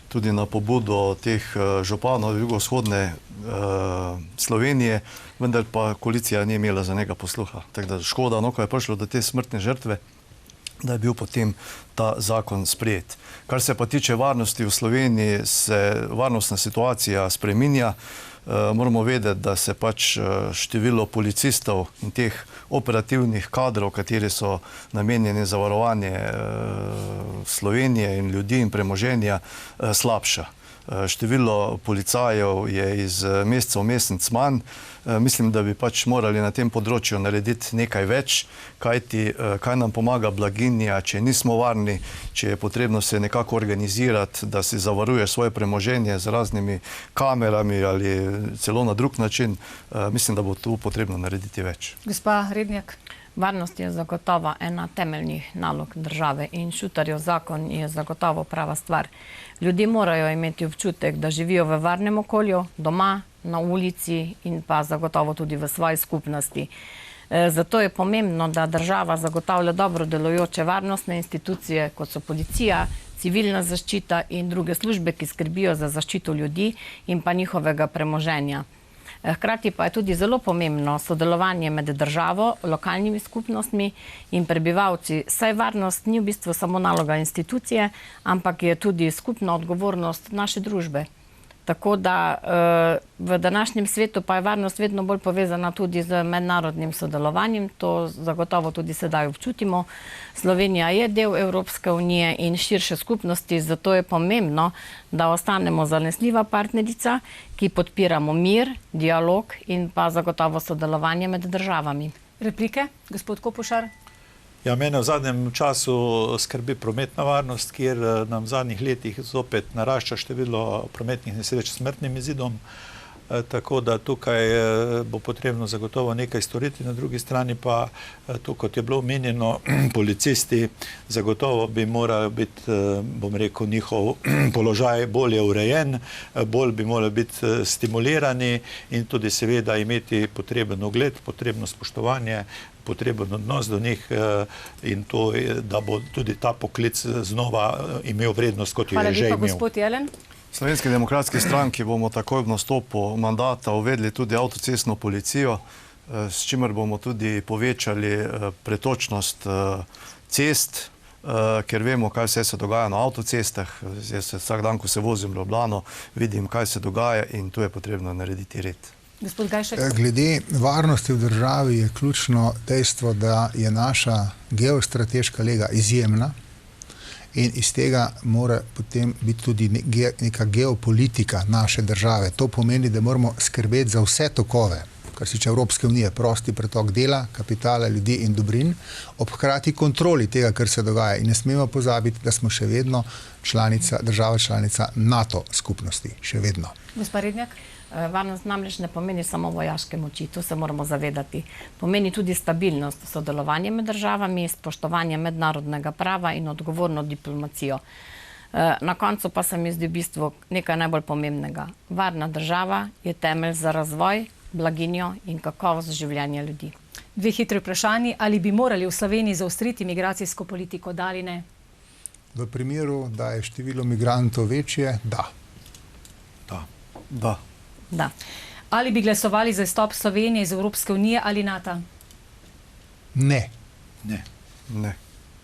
tudi na pobudo teh županov jugovzhodne Slovenije, vendar pa koalicija ni imela za njega posluha. Tako da škoda, ko je prišlo do te smrtne žrtve, da je bil potem ta zakon sprejet. Kar se pa tiče varnosti v Sloveniji, se varnostna situacija spreminja. Moramo vedeti, da se pač število policistov in teh operativnih kadrov, kateri so namenjeni za varovanje Slovenije in ljudi in premoženja, slabša. Število policajev je iz meseca v mesec manj. Mislim, da bi pač morali na tem področju narediti nekaj več, kajti kaj nam pomaga blaginja, če nismo varni, če je potrebno se nekako organizirati, da si zavaruješ svoje premoženje z raznimi kamerami ali celo na drug način. Mislim, da bo tu potrebno narediti več. Gospa Rednjak? Varnost je zagotovo ena temeljnih nalog države in Šuterjev zakon je zagotovo prava stvar. Ljudje morajo imeti občutek, da živijo v varnem okolju, doma, na ulici in pa zagotovo tudi v svoji skupnosti. Zato je pomembno, da država zagotavlja dobro delujoče varnostne institucije, kot so policija, civilna zaščita in druge službe, ki skrbijo za zaščito ljudi in pa njihovega premoženja. Hkrati pa je tudi zelo pomembno sodelovanje med državo, lokalnimi skupnostmi in prebivalci. Saj varnost ni v bistvu samo naloga institucije, ampak je tudi skupna odgovornost naše družbe. Tako da v današnjem svetu pa je varnost vedno bolj povezana tudi z mednarodnim sodelovanjem. To zagotovo tudi sedaj občutimo. Slovenija je del Evropske unije in širše skupnosti, zato je pomembno, da ostanemo zanesljiva partnerica, ki podpiramo mir, dialog in pa zagotovo sodelovanje med državami. Replike? Gospod Kopušar? Ja, mene v zadnjem času skrbi prometna varnost, kjer nam v zadnjih letih zopet narašča število prometnih nesreč s smrtnim izidom. Tako da tukaj bo potrebno zagotovo nekaj storiti. Na drugi strani pa, to kot je bilo omenjeno, policisti zagotovo bi morali biti, bom rekel, njihov položaj bolje urejen, bolj bi morali biti stimulirani in tudi seveda imeti potreben ugled, potrebno spoštovanje, potreben odnos do njih in to, da bo tudi ta poklic znova imel vrednost, kot jo je že imel. Hvala lepa, gospod Jelen. V Slovenski demokratski stranki bomo takoj ob nastopu mandata uvedli tudi avtocestno policijo, s čimer bomo tudi povečali pretočnost cest, ker vemo, kaj vse se dogaja na avtocestah. Jaz vsak dan, ko se vozim v Ljubljano, vidim, kaj se dogaja in tu je potrebno narediti red. Gospod Gajšek? Glede varnosti v državi je ključno dejstvo, da je naša geostrateška lega izjemna in iz tega mora potem biti tudi neka geopolitika naše države. To pomeni, da moramo skrbeti za vse tokove. kar se tiče Evropske unije, prosti pretok dela, kapitala, ljudi in dobrin, ob hkrati kontroli tega, kar se dogaja. In ne smemo pozabiti, da smo še vedno država članica NATO skupnosti, še vedno. Gospa Rednjak? Varnost namreč ne pomeni samo vojaške moči, to se moramo zavedati. Pomeni tudi stabilnost, sodelovanje med državami, spoštovanje mednarodnega prava in odgovorno diplomacijo. Na koncu pa se mi zdi v bistvu nekaj najbolj pomembnega. Varna država je temelj za razvoj, blaginjo in kakovost življenja ljudi. Dve hitri vprašanji, ali bi morali v Sloveniji zaostriti migracijsko politiko, da ali ne? V primeru, da je število migrantov večje, da. Da. Da. Ali bi glasovali za izstop Slovenije iz Evropske unije ali NATO? Ne.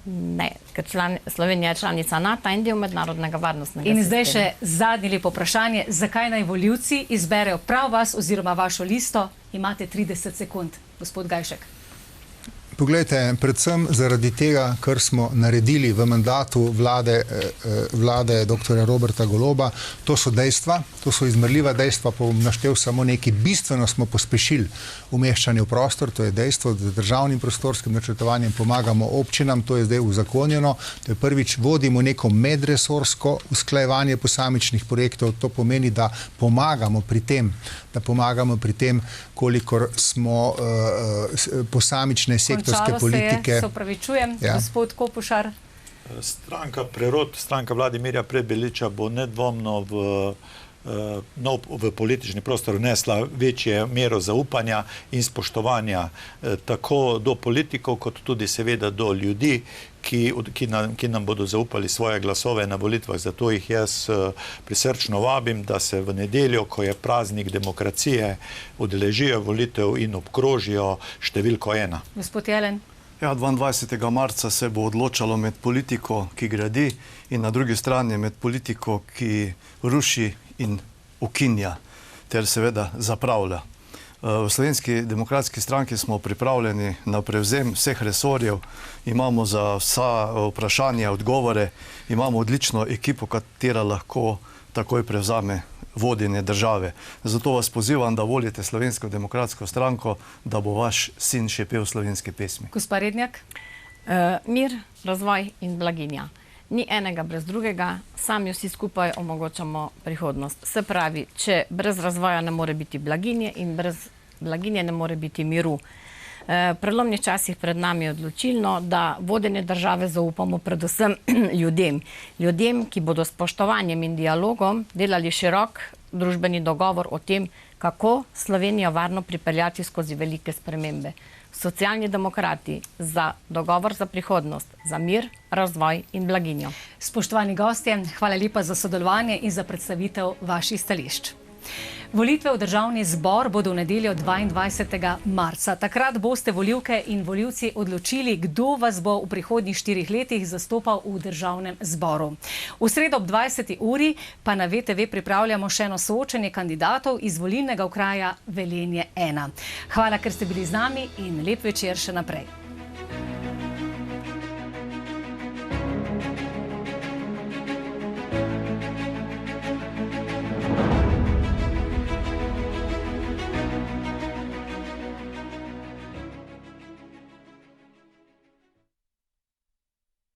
Ne, ker Slovenija je članica NATO in del mednarodnega varnostnega sistema. In zdaj še zadnje lepo vprašanje, zakaj naj volivci izberejo prav vas oziroma vašo listo? Imate 30 sekund, gospod Gajšek. Poglejte, predvsem zaradi tega, kar smo naredili v mandatu vlade dr. Roberta Goloba, to so dejstva, to so izmerljiva dejstva, pa bom naštel samo nekaj. Bistveno smo pospešili umeščanje v prostor, to je dejstvo, da državnim prostorskim načrtovanjem pomagamo občinam, to je zdaj uzakonjeno, to je prvič, vodimo neko medresorsko usklajevanje posamičnih projektov, to pomeni, da pomagamo pri tem, kolikor smo posamične sektorske politike. Se opravičujem, gospod Kopušar. Stranka Prerod, stranka Vladimirja Prebiliča bo nedvomno v politični prostor vnesla večje mero zaupanja in spoštovanja tako do politikov, kot tudi seveda do ljudi, ki nam bodo zaupali svoje glasove na volitvah. Zato jih jaz prisrčno vabim, da se v nedeljo, ko je praznik demokracije, udeležijo volitev in obkrožijo številko 1. Gospod Jelen. Ja, 22. marca se bo odločalo med politiko, ki gradi, in na drugi strani med politiko, ki ruši in ukinja, ter seveda zapravlja. V Slovenski demokratski stranki smo pripravljeni na prevzem vseh resorjev, imamo za vsa vprašanja odgovore, imamo odlično ekipo, katera lahko takoj prevzame vodenje države. Zato vas pozivam, da volite Slovensko demokratsko stranko, da bo vaš sin še pel slovenske pesmi. Gospa Rednjak? Mir, razvoj in blaginja. Ni enega brez drugega, sami vsi skupaj omogočamo prihodnost. Se pravi, če brez razvoja ne more biti blaginje in brez blaginje ne more biti miru. Prelomnih časih pred nami je odločilno, da vodenje države zaupamo predvsem ljudem. Ljudem, ki bodo s spoštovanjem in dialogom delali širok družbeni dogovor o tem, kako Slovenijo varno pripeljati skozi velike spremembe. Socialni demokrati za dogovor za prihodnost, za mir, razvoj in blaginjo. Spoštovani gostje, hvala lepa za sodelovanje in za predstavitev vaših stališč. Volitve v Državni zbor bodo v nedeljo 22. marca. Takrat boste volivke in volivci odločili, kdo vas bo v prihodnjih 4 letih zastopal v Državnem zboru. V sredo ob 20. uri pa na VTV pripravljamo še eno soočenje kandidatov iz volilnega okraja Velenje 1. Hvala, ker ste bili z nami in lep večer še naprej.